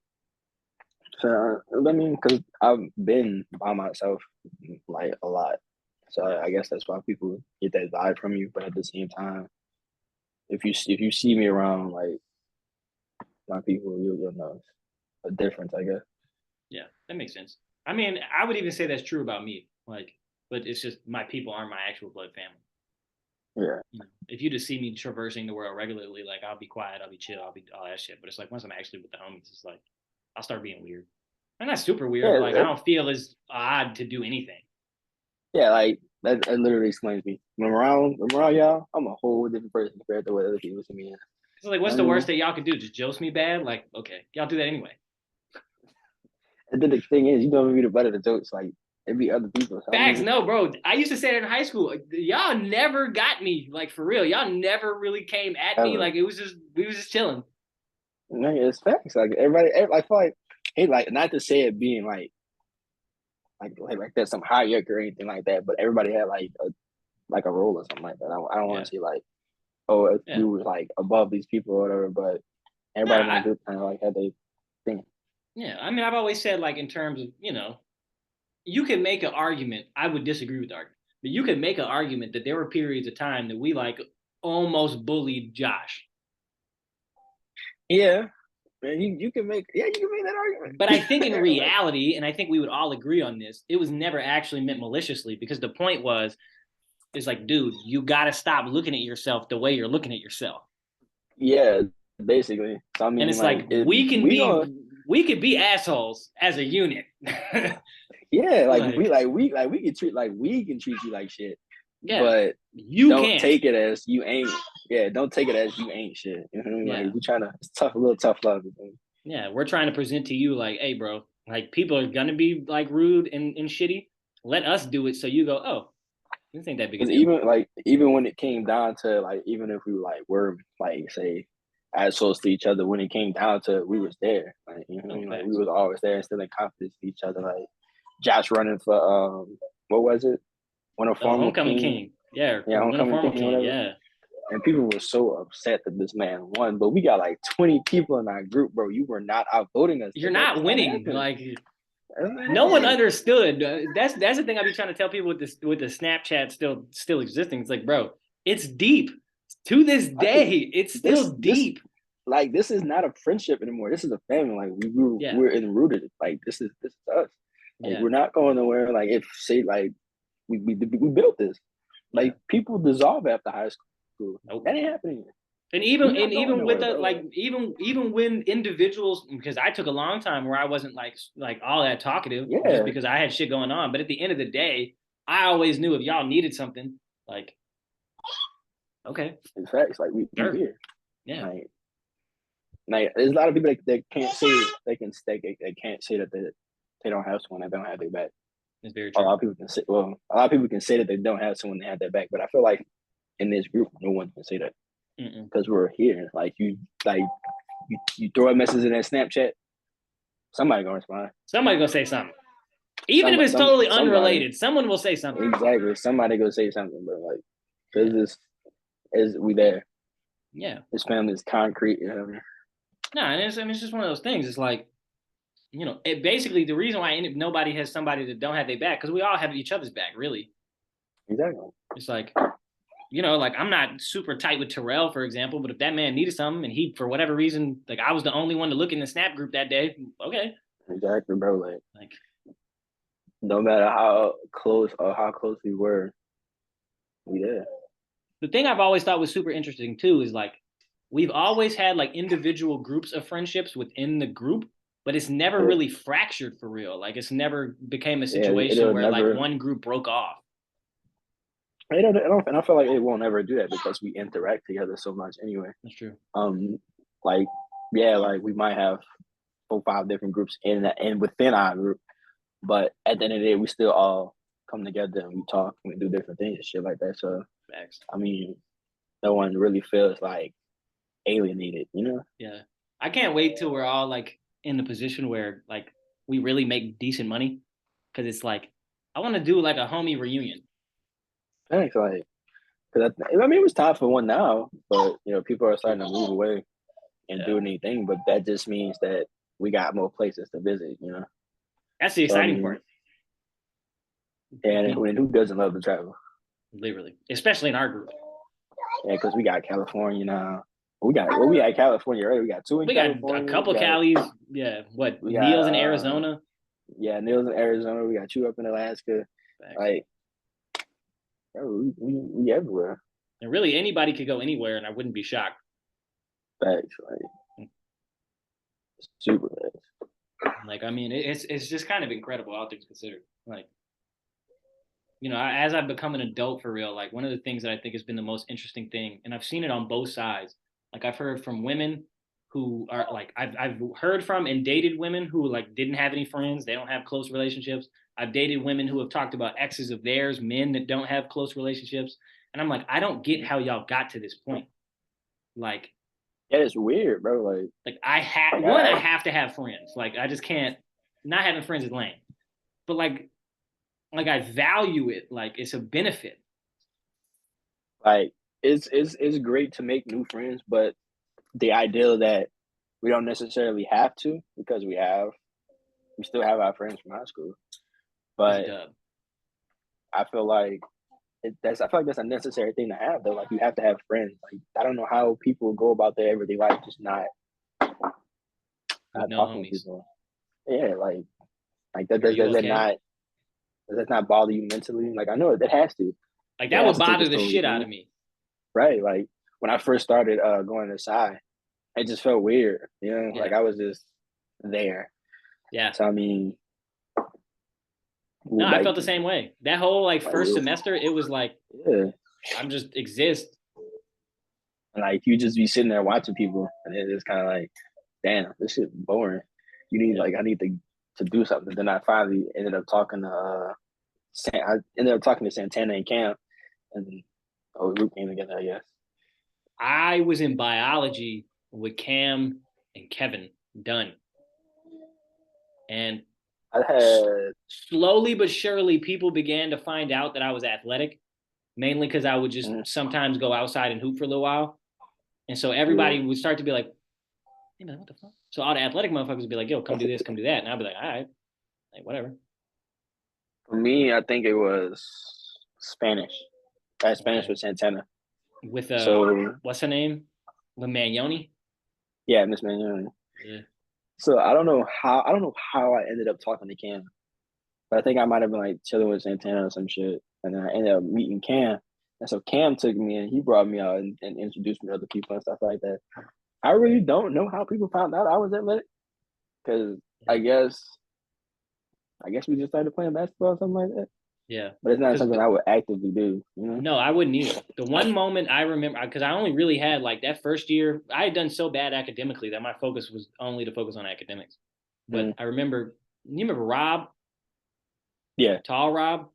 So I mean, because I've been by myself like a lot, so I guess that's why people get that vibe from you. But at the same time, if you see me around like my people, you'll know a difference, I guess. Yeah, that makes sense. I mean, I would even say that's true about me. Like, but it's just my people aren't my actual blood family. Yeah. You know, if you just see me traversing the world regularly, like I'll be quiet, I'll be chill, I'll be all that shit. But it's like once I'm actually with the homies, it's like I'll start being weird. I'm not super weird, Yeah, but like I don't feel as odd to do anything. yeah, like that literally explains me. When I'm around y'all, I'm a whole different person compared to what other people see me. It's like, what's the worst that y'all could do? Just joke me bad? Like, okay, y'all do that anyway. And then the thing is, you don't be the butt of the jokes. Like it be other people. So Facts, no, bro. I used to say that in high school. Y'all never got me, like for real. Y'all never really came at me. Like it was just we was just chilling. No, it's facts. Like everybody, I feel like, hey, like not to say it being like there's some hierarchy or anything like that, but everybody had like a role or something like that. I don't want to say like, oh, if we were like above these people or whatever, but everybody in my group kind of like had their thing. Yeah, I mean, I've always said like in terms of you can make an argument. I would disagree with the argument, but you can make an argument that there were periods of time that we like almost bullied Josh. Yeah, man, you can make that argument. But I think in reality, and I think we would all agree on this, it was never actually meant maliciously because the point was, it's like, dude, you got to stop looking at yourself the way you're looking at yourself. Yeah, basically. So, I mean, and it's like we could be assholes as a unit. Yeah, we can treat you like shit. Yeah, but you don't can't take it as you ain't. Yeah, don't take it as you ain't shit. You know what I mean? Yeah. Like we trying to, it's tough, a little tough love. Yeah, we're trying to present to you like, hey, bro, like people are gonna be like rude and shitty. Let us do it so you go, oh, this ain't that big a deal. Even when it came down to like, even if we were like say assholes to each other, when it came down to we was there. Like you know, like we was always there, instilling confidence to each other. Like Josh running for what was it? Homecoming King. Yeah, Homecoming King. Yeah. And people were so upset that this man won, but we got like 20 people in our group, bro. You were not outvoting us. You're not winning. Like no one understood. That's the thing I be trying to tell people with the Snapchat still existing. It's like, bro, it's deep. To this day, it's still deep. This is not a friendship anymore. This is a family. Like we're enrooted. Like this is us. Like we're not going nowhere. Like if say like we built this. Like people dissolve after high school. Nope. That ain't happening. And even with the like even when individuals, because I took a long time where I wasn't like all that talkative just because I had shit going on. But at the end of the day, I always knew if y'all needed something, like okay. In fact, like we here. Yeah. Like there's a lot of people that can't say they can't say that they don't have someone that don't have their back. It's very true. A lot of people can say that they don't have someone that have their back, but I feel like in this group, no one can say that because we're here. Like you throw a message in that Snapchat, somebody gonna respond. Somebody gonna say something, even if it's totally unrelated. Someone will say something. Exactly, somebody gonna say something, but like because we there. Yeah, this family is concrete. You know what I mean? No, and it's just one of those things. It's like it basically the reason why nobody has somebody that don't have their back because we all have each other's back, really. Exactly. It's like. Like I'm not super tight with Terrell, for example, but if that man needed something and he, for whatever reason, like I was the only one to look in the Snap group that day, okay. Exactly, bro. Like no matter how close we were, we there. The thing I've always thought was super interesting too is like we've always had like individual groups of friendships within the group, but it's never really fractured for real. Like it's never became a situation where like one group broke off. I feel like it won't ever do that because we interact together so much anyway. That's true. Like we might have 4 or 5 different groups and within our group, but at the end of the day, we still all come together and we talk and we do different things and shit like that. So, I mean, no one really feels like alienated, Yeah, I can't wait till we're all like in the position where like we really make decent money, because it's like I want to do like a homie reunion. Thanks, like, because it was time for one now, but people are starting to move away and do anything. But that just means that we got more places to visit. That's the exciting part. And who doesn't love to travel? Literally, especially in our group. Yeah, because we got California now. We got California already. We got 2 in California. We got a couple Calis. Yeah, Neil's in Arizona. Yeah, Neil's in Arizona. We got 2 up in Alaska. Thanks. Like. Bro, we everywhere. And really, anybody could go anywhere, and I wouldn't be shocked. Facts, like super facts. Like, I mean, it's just kind of incredible, all things considered. Like, as I've become an adult for real, like one of the things that I think has been the most interesting thing, and I've seen it on both sides. Like I've heard from women who are like I've heard from and dated women who like didn't have any friends, they don't have close relationships. I've dated women who have talked about exes of theirs, men that don't have close relationships. And I'm like, I don't get how y'all got to this point. Like, Yeah, it's weird, bro. I have Like, I have to have friends. Like I just can't. Not having friends is lame. But like I value it. Like it's a benefit. like it's great to make new friends, but the idea that we don't necessarily have to because we still have our friends from high school. But I feel like I feel like that's a necessary thing to have though. Like you have to have friends. Like I don't know how people go about their everyday life just not talking to people. Yeah, like that does that not bother you mentally? Like I know that has to. Like that would bother the shit out of me. Right. Like when I first started going to Psy, it just felt weird. Like I was just there. Yeah. So I mean, no, I felt the same way. That whole like first semester, it was like, I'm just exist. And like you just be sitting there watching people, and it's kind of like, damn, this shit boring. You need like I need to do something. Then I finally ended up talking to Santana and Cam, and we came together, I guess. I was in biology with Cam and Kevin Dunn. And I had slowly but surely people began to find out that I was athletic, mainly because I would just sometimes go outside and hoop for a little while. And so everybody would start to be like, hey man, what the fuck? So all the athletic motherfuckers would be like, yo, come do this, come do that. And I'd be like, all right, like whatever. For me, I think it was Spanish. I had Spanish with Santana. With what's her name? Magnoni? Yeah, Miss Magnoni. Yeah. So I don't know how I ended up talking to Cam. But I think I might have been like chilling with Santana or some shit. And then I ended up meeting Cam. And so Cam took me and he brought me out and introduced me to other people and stuff like that. I really don't know how people found out I was athletic. Because I guess we just started playing basketball or something like that. Yeah. But it's not something I would actively do. No, I wouldn't either. The one moment I remember, because I only really had like that first year, I had done so bad academically that my focus was only to focus on academics. But I remember, you remember Rob? Yeah. Tall Rob?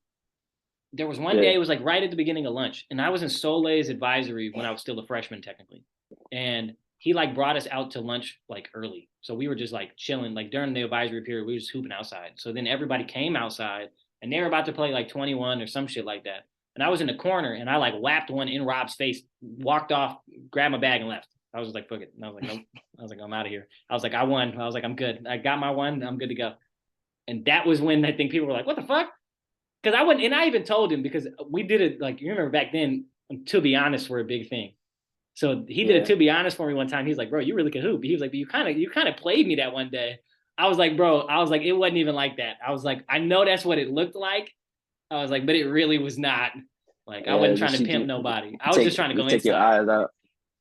There was one day, it was like right at the beginning of lunch, and I was in Soleil's advisory when I was still a freshman technically. And he like brought us out to lunch like early. So we were just like chilling, like during the advisory period, we were just hooping outside. So then everybody came outside and they were about to play like 21 or some shit like that. And I was in the corner and I like whapped one in Rob's face, walked off, grabbed my bag and left. I was just like, fuck it. And I was like, nope. I was like, I'm out of here. I was like, I won. I was like, I'm good. I got my one. I'm good to go. And that was when I think people were like, what the fuck? Because I even told him, because we did it, like, you remember back then, to be honest, were a big thing. So he did it to be honest for me one time. He's like, bro, you really can hoop. He was like, but you kind of played me that one day. I was like, bro, it wasn't even like that. I was like, I know that's what it looked like. I was like, but it really was not. Like, I wasn't trying to pimp nobody. I was just trying to go inside. Take your eyes out.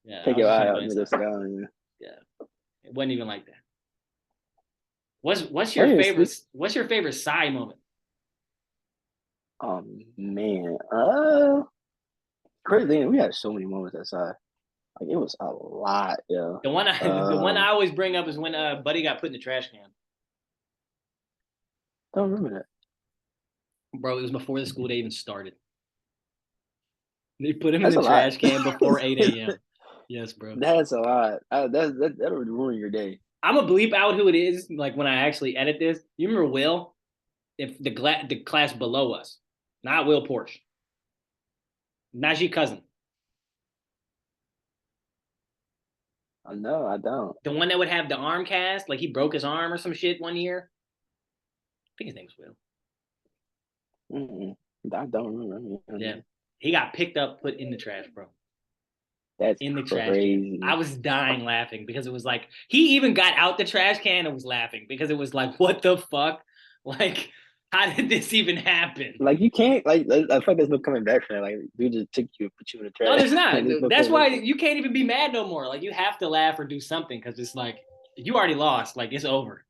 Yeah, take your eye out. Yeah, it wasn't even like that. What's your favorite Psy moment? Oh man, crazy thing. We had so many moments at Psy. Like it was a lot, yo. The one I always bring up is when Buddy got put in the trash can. Don't remember that, bro. It was before the school day even started. They put him in the trash can before 8 a.m. Yes, bro. That's a lot. That'll ruin your day. I'm gonna bleep out who it is. Like when I actually edit this, you remember Will? If the class below us, not Will Porsche, Najee cousin. No, I don't. The one that would have the arm cast, like he broke his arm or some shit one year. I think his name was Will. I don't remember. Yeah, he got picked up, put in the trash, bro. That's in the crazy. Trash can. I was dying laughing because it was like he even got out the trash can and was laughing because it was like, what the fuck? Like, how did this even happen? Like you can't I feel like there's no coming back from that. Like dude just took you, put you in the trash. No, there's not. That's why you can't even be mad no more. Like you have to laugh or do something because it's like you already lost. Like it's over.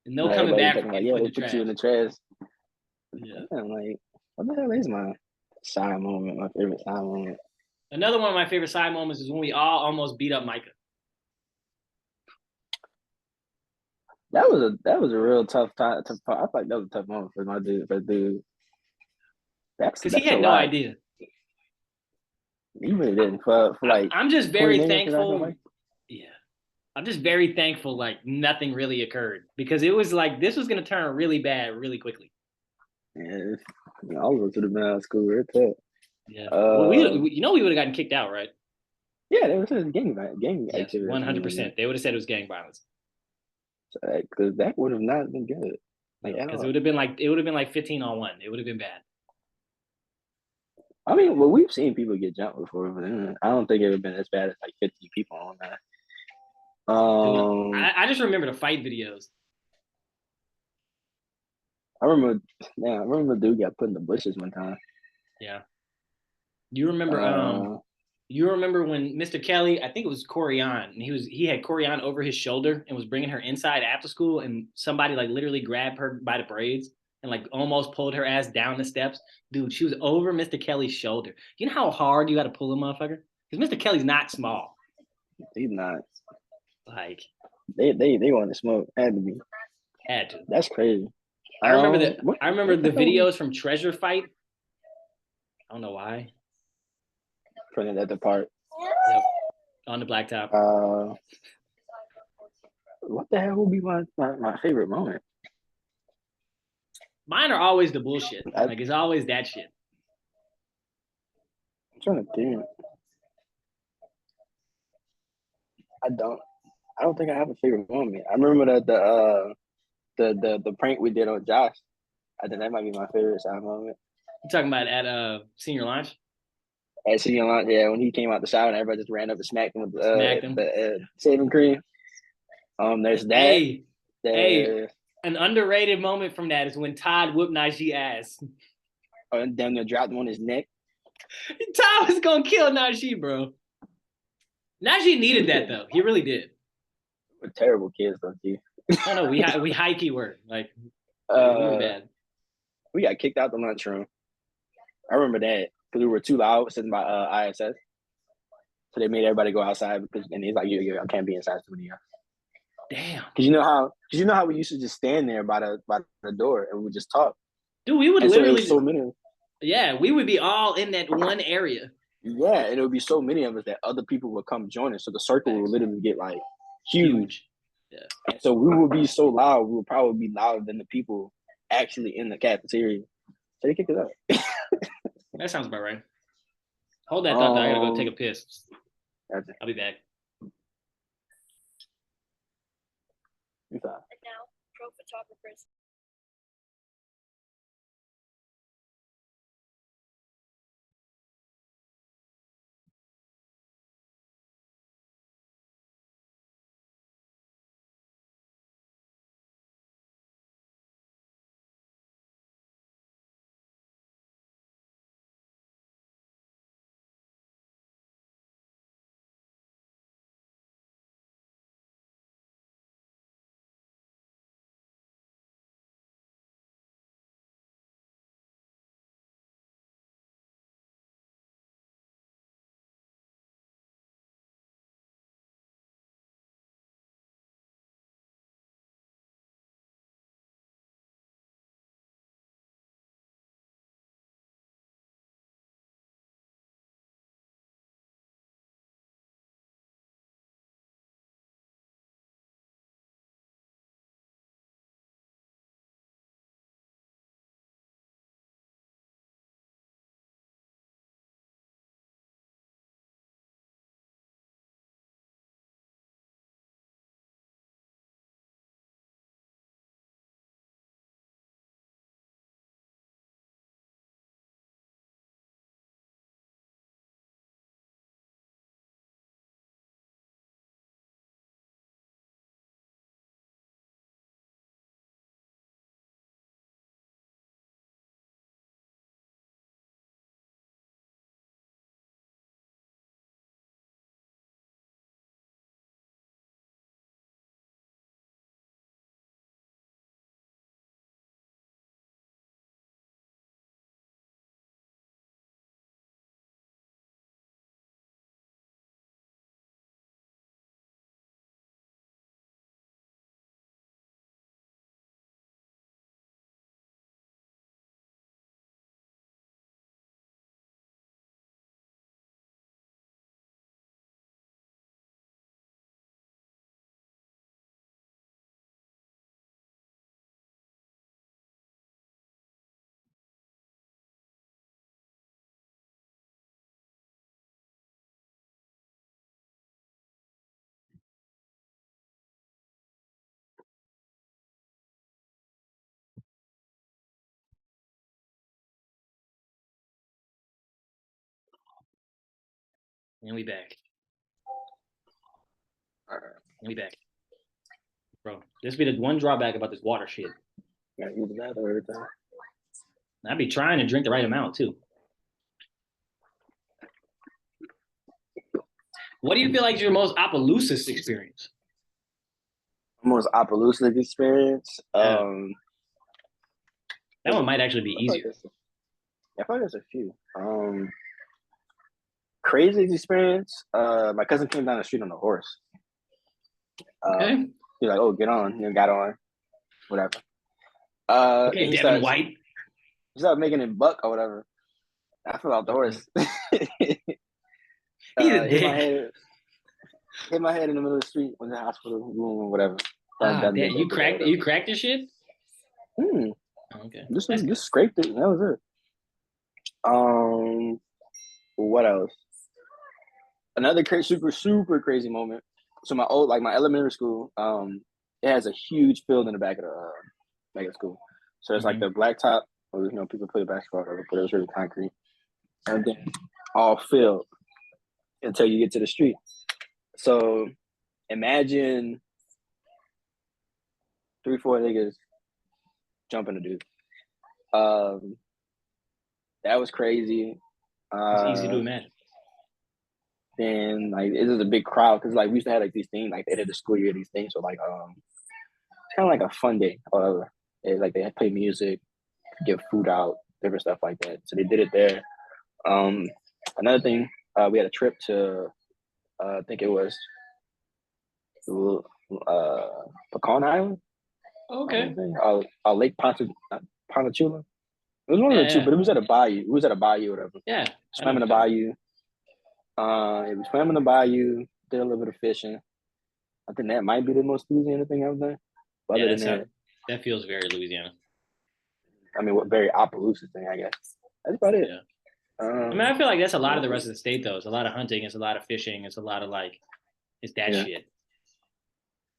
and no Now coming everybody back talking from about, getting yeah, put in they the put you in trash. the trash. Yeah. I'm like, what the hell is my side moment? My favorite side moment. Another one of my favorite side moments is when we all almost beat up Micah. That was a real tough time. Tough part. I thought that was a tough moment for my dude. For dude, Because he that's a had no lot. idea. He really didn't for like I'm just 20 very minutes. thankful. Yeah. I'm just very thankful like nothing really occurred because it was like this was gonna turn really bad really quickly. Yeah, all of us would have been out of school. Right there. Yeah. Well, we would have gotten kicked out, right? Yeah, they were saying gang Yes, activity or something like 100%. They would have said it was gang violence. that. Because that would have not been good. Like at Because all. it would have been like 15-on-1. It would have been bad. I mean, well, we've seen people get jumped before, but I don't think it would have been as bad as like 50 people on that. Dude, I just remember the fight videos. I remember a dude got put in the bushes one time. Yeah. You remember Uh, you remember when Mr. Kelly, I think it was Corian, and he had Corian over his shoulder and was bringing her inside after school, and somebody like literally grabbed her by the braids and like almost pulled her ass down the steps. Dude, she was over Mr. Kelly's shoulder. You know how hard you got to pull a motherfucker? Because Mr. Kelly's not small. he's not. Like They want to smoke. Had to be. had to. That's crazy. I remember the what videos from Treasure Fight. I don't know why. printed at the park. Yep. On the blacktop. What the hell would be my favorite moment? Mine are always the bullshit. Like it's always that shit. I'm trying to think. I don't think I have a favorite moment. I remember that the prank we did on Josh. I think that might be my favorite side moment. You talking about at senior lunch? At senior lunch, yeah, when he came out the shower and everybody just ran up and smacked him with Smacked him. the shaving cream. There's that. Hey, There's, an underrated moment from that is when Todd whooped Najee ass. and then they dropped him on his neck. Todd was gonna kill Najee, bro. Najee needed that though. He really did. We're terrible kids, though, G. Oh no, we high key were like we were bad. We got kicked out the lunchroom. I remember that because we were too loud sitting by ISS. So they made everybody go outside and he's like, I can't be inside the studio. Damn. Because you know how we used to just stand there by the door and we would just talk. Dude, we would and literally so many. Yeah, we would be all in that one area. Yeah, and it would be so many of us that other people would come join us. So the circle would literally get like huge. Yeah. And so we would be so loud, we would probably be louder than the people actually in the cafeteria. So they kicked us out. That sounds about right. Hold that thought. I gotta go take a piss. I'll be back. And now, pro photographers. And we back. All right. And we back. Bro, this be the one drawback about this water shit. Gotta use the bathroom every time. I be trying to drink the right amount too. What do you feel like is your most Opelousas experience? Most Opelousas experience. Yeah. That one might actually be easier. I feel like there's a few. Craziest experience. My cousin came down the street on a horse. Okay. He's like, "Oh, get on." You know, got on. Whatever. Okay, Devin White. He started making it buck or whatever. I fell off the horse. Hit my head in the middle of the street. Went to the hospital room or whatever. Damn, you cracked this shit? Okay. Just scraped it. And that was it. What else? Another super crazy moment. So my elementary school, it has a huge field in the back of the mega school. So it's like the blacktop, where people play basketball, or whatever, but it was really concrete, and then all field until you get to the street. So imagine 3-4 niggas jumping a dude. That was crazy. It's easy to imagine. Then it was a big crowd because we used to have these things they did the school year, these things. So it's kind of like a fun day or whatever. They play music, give food out, different stuff like that. So they did it there. Another thing, we had a trip to I think it was Pecan Island. Okay. Lake Ponchatoula. It was one of the two, but it was at a bayou. It was at a bayou or whatever. Yeah. Swam in the bayou. We swam in the bayou, did a little bit of fishing. I think that might be the most Louisiana thing I've done. But Yeah, that feels very Louisiana. I mean, what very Opelousas thing, I guess. That's about it. Yeah. I feel like that's a lot of the rest of the state, though. It's a lot of hunting. It's a lot of fishing. It's a lot of it's that shit.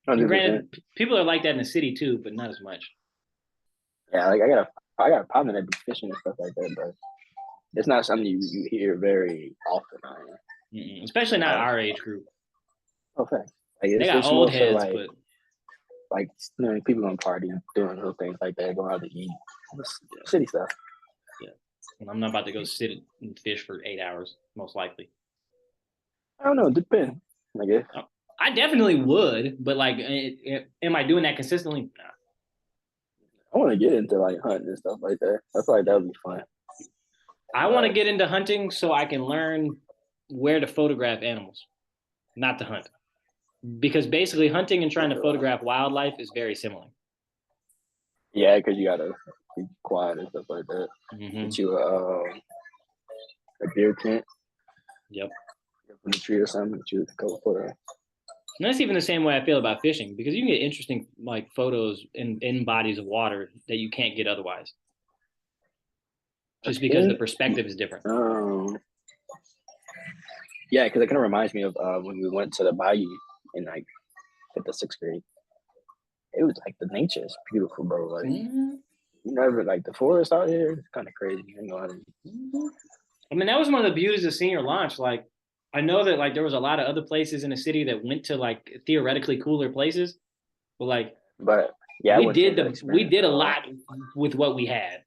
And granted, people are like that in the city too, but not as much. Yeah, I got a partner that be fishing and stuff like that, but it's not something you hear very often. Especially not our age group. Okay. They got old heads, but people gonna party, doing little things like that, going out to eat, city stuff. Yeah, and I'm not about to go sit and fish for 8 hours, most likely. I don't know. Depends, I guess. I definitely would, but am I doing that consistently? Nah. I want to get into hunting and stuff like that. I feel like that would be fun. I want to get into hunting so I can learn where to photograph animals, not to hunt. Because basically hunting and trying to photograph wildlife is very similar. Yeah, because you got to be quiet and stuff like that. Get you a deer tent. Yep. From the tree or something that you go for. And that's even the same way I feel about fishing, because you can get interesting photos in bodies of water that you can't get otherwise. Just because the perspective is different. Yeah, because it kind of reminds me of when we went to the bayou in the 6th grade. It was the nature is beautiful, bro. You never the forest out here. It's kind of crazy. I mean, that was one of the beauties of senior launch. I know that there was a lot of other places in the city that went to theoretically cooler places, but yeah, we did a lot with what we had.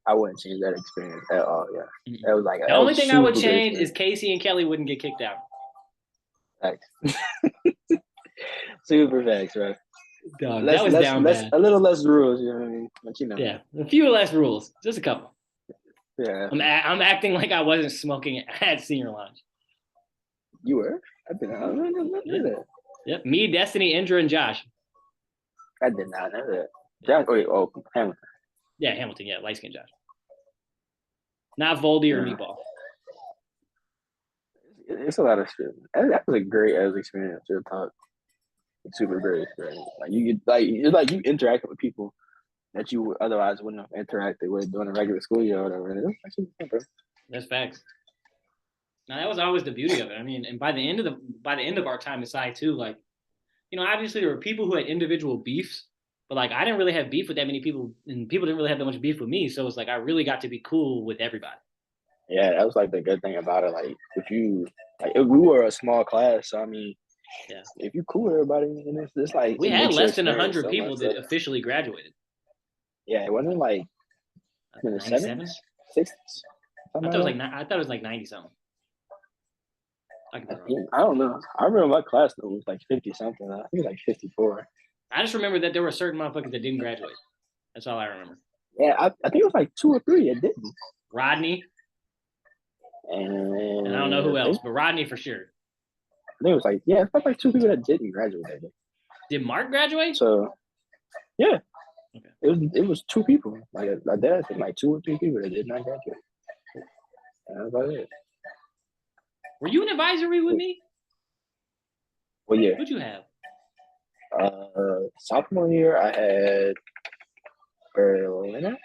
I wouldn't change that experience at all. Yeah, that was the only thing I would change is Casey and Kelly wouldn't get kicked out. Facts. Super facts, right? Dog, that was down bad. A little less rules, you know what I mean? But Yeah, a few less rules, just a couple. Yeah, I'm acting like I wasn't smoking at senior launch. You were? I did not know that. Yep, me, Destiny, Indra, and Josh. I did not know that. Josh, Hamilton. Yeah, Hamilton. Yeah, light skinned Josh. Not Voldy or Meatball. It's a lot of shit. That was a great experience. Real talk. Super great experience. You interact with people that you otherwise wouldn't have interacted with during a regular school year or whatever. It was actually fun, bro. That's facts. Now that was always the beauty of it. I mean, and by the end of our time aside too, obviously there were people who had individual beefs, but I didn't really have beef with that many people, and people didn't really have that much beef with me. So it's I really got to be cool with everybody. Yeah, that was the good thing about it. If you Like we were a small class, so I mean, Yeah. if you cool with everybody, and it's like We it had makes your less than experience 100 so people much that better. officially graduated. Yeah, it wasn't like in the 97? 70s, 60s. I thought it was like 90 something. I could be wrong. I don't know. I remember my class though was like 50 something. I think it was like 54. I just remember that there were certain motherfuckers that didn't graduate. That's all I remember. Yeah, I think it was like 2 or 3 that didn't. Rodney, And and I don't know who I else, think, but Rodney for sure. I think it was like, yeah, it felt like 2 people that didn't graduate that day. Did Mark graduate? So yeah. Okay. It was 2 people. Like I think like 2 or 3 people that did not graduate. And that was about it. Were you in advisory with me? Well, yeah. Who'd you have? Sophomore year, I had Berliner.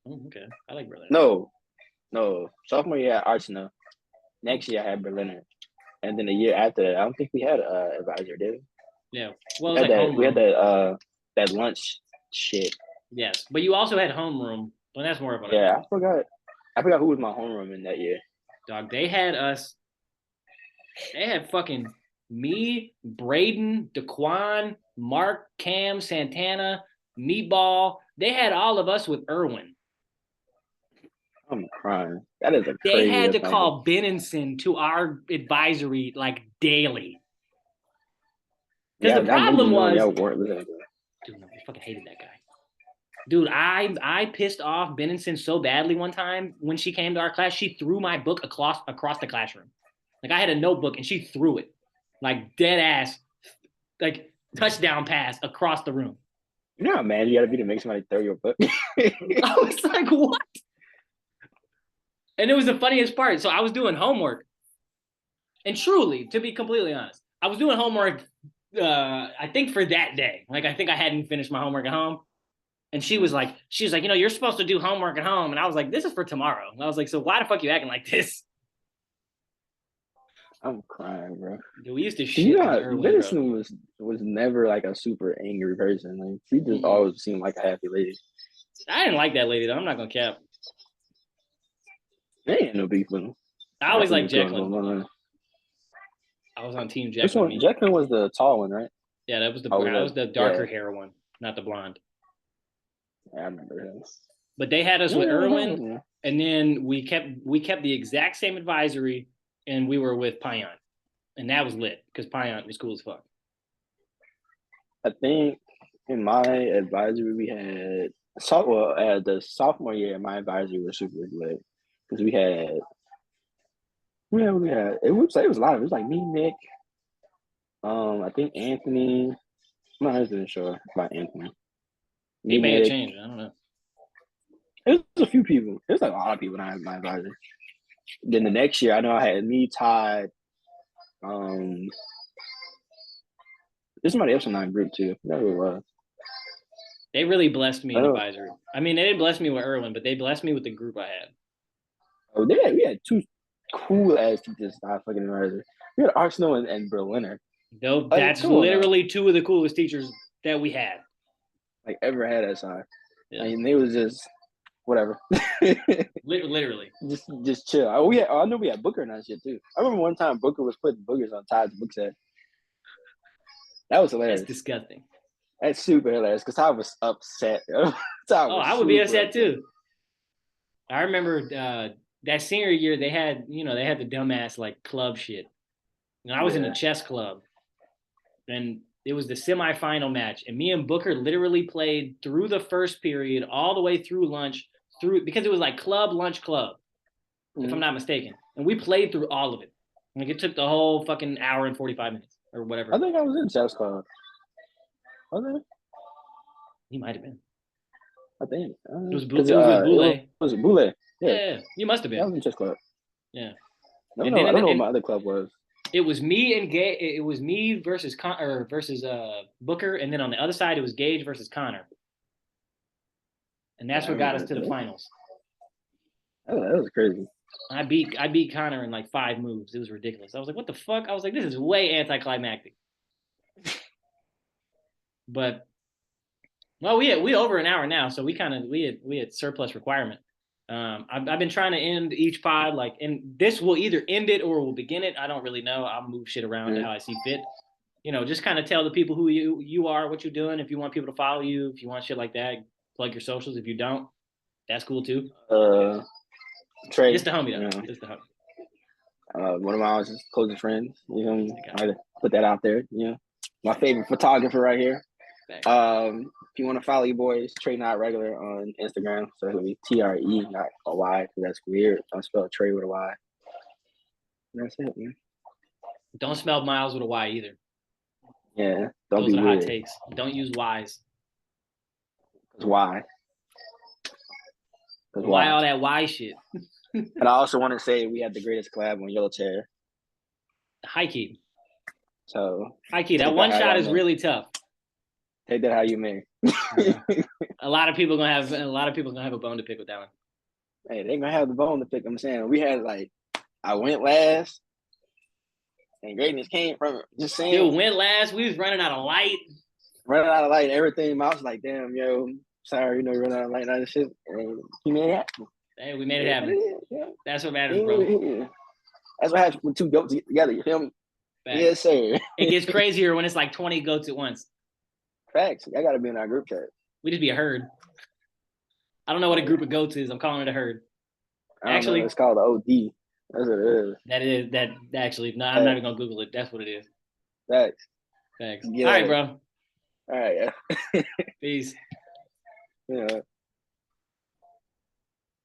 Oh, okay. I like Berlin. No. Sophomore year, I had Arsenal. Next year, I had Berliner. And then the year after that, I don't think we had advisor, did we? Yeah. Well, it was like We had homeroom. that lunch shit. Yes, but you also had homeroom. But that's more of a Yeah, I forgot who was my homeroom in that year. dog. They had us. They had fucking me, Braden, Daquan, Mark, Cam, Santana, Meatball. They had all of us with Irwin. I'm crying. That is a They crazy had to assignment. call Benenson to our advisory like daily. Because the problem was, y'all weren't listening to it. dude, no, I fucking hated that guy. Dude, I pissed off Benenson so badly one time when she came to our class. She threw my book across the classroom. Like I had a notebook and she threw it, like dead ass, like touchdown pass across the room. You know how mad you gotta be to make somebody throw your book? I was like, what? And it was the funniest part. So I was doing homework. And truly, to be completely honest, I was doing homework, I think for that day. Like, I think I hadn't finished my homework at home. And she was like, you're supposed to do homework at home. And I was like, this is for tomorrow. And I was like, so why the fuck you acting like this? I'm crying, bro. Dude, we used to shit. You know, Venison was never like a super angry person. Like she just always seemed like a happy lady. I didn't like that lady though. I'm not gonna cap. There ain't no beef with him. I always liked Jacqueline. I was on team Jacqueline. Which one? Jacqueline was the tall one, right? Yeah, that was the darker hair one, not the blonde. Yeah, I remember him. But they had us with Irwin, and then we kept the exact same advisory, and we were with Payan, and that was lit because Payan was cool as fuck. I think in my advisory we had at the sophomore year, my advisory was super lit because we had it was a lot of it was like me, Nick, I think Anthony. I'm not 100% sure about Anthony. He may have changed. I don't know. It was a few people. It was like a lot of people in my advisor. Then the next year, I know I had me, Todd. There's somebody else in that group too. That it was. They really blessed me in advisory. I mean, they didn't bless me with Irwin, but they blessed me with the group I had. Oh, we had 2 cool ass teachers. I fucking remember. We had Arsenal and Berliner. No, that's literally 2 of the coolest teachers that we had. Like ever had at SI. Yeah. I mean, they was just whatever. Literally. Just chill. I know we had Booker and that shit too. I remember one time Booker was putting boogers on Todd's book set. That was hilarious. That's disgusting. That's super hilarious because I was upset. I would be upset too. I remember that senior year they had the dumbass like club shit. And I was in a chess club, and it was the semifinal match, and me and Booker literally played through the first period all the way through lunch, because it was like lunch club, if I'm not mistaken, and we played through all of it. Like it took the whole fucking hour and 45 minutes or whatever. I think I was in chess club. Was it? He might have been. I think it was with Boulay. Was it Boulay? Yeah, you must have been. I was in chess club. Yeah. I don't know what my other club was. It was me and It was me versus Booker, and then on the other side it was Gage versus Connor, and that's what got us to the finals. That was crazy. I beat Connor in like 5 moves. It was ridiculous. I was like, what the fuck? I was like, this is way anticlimactic. But well, we over an hour now, so we had surplus requirement. I've been trying to end each pod like, and this will either end it or will begin it. I don't really know. I'll move shit around how I see fit. You know, just kind of tell the people who you are, what you're doing. If you want people to follow you, if you want shit like that, plug your socials. If you don't, that's cool too. Trey, Just the homie though. you know, Just the homie. one of my closest friends. You know, I had to put that out there. You know, my favorite photographer right here. Thanks. If you want to follow your boys, Trey Not Regular on Instagram. So it'll be TRE, not a Y, because that's weird. Don't spell Trey with a Y. And that's it, man. Don't spell Miles with a Y either. Yeah, don't Those be are weird. hot takes. Don't use Y's. Cause why? Why all that Y shit? And I also want to say we had the greatest collab on Yellow Chair. High key. So High key. That one shot is really tough. Take that how you may. A lot of people gonna have a bone to pick with that one. Hey, they gonna have the bone to pick. I'm saying we had like I went last, and greatness came from it. Just saying. Dude, went last. We was running out of light. Running out of light, everything. I was like, damn, yo, sorry, you know, running out of light and all this shit. And he made it happen. Hey, we made it happen. Yeah. That's what matters, bro. Yeah. That's what happens when two goats together. You feel me? Facts. Yes, sir. It gets crazier when it's like 20 goats at once. Facts. I gotta be in our group chat. We just be a herd. I don't know what a group of goats is. I'm calling it a herd. Actually, it's called the OD. That's what it is. That actually. No, I'm not even gonna Google it. That's what it is. Facts. Thanks. Yeah. All right, bro. All right. Yeah. Peace. Yeah.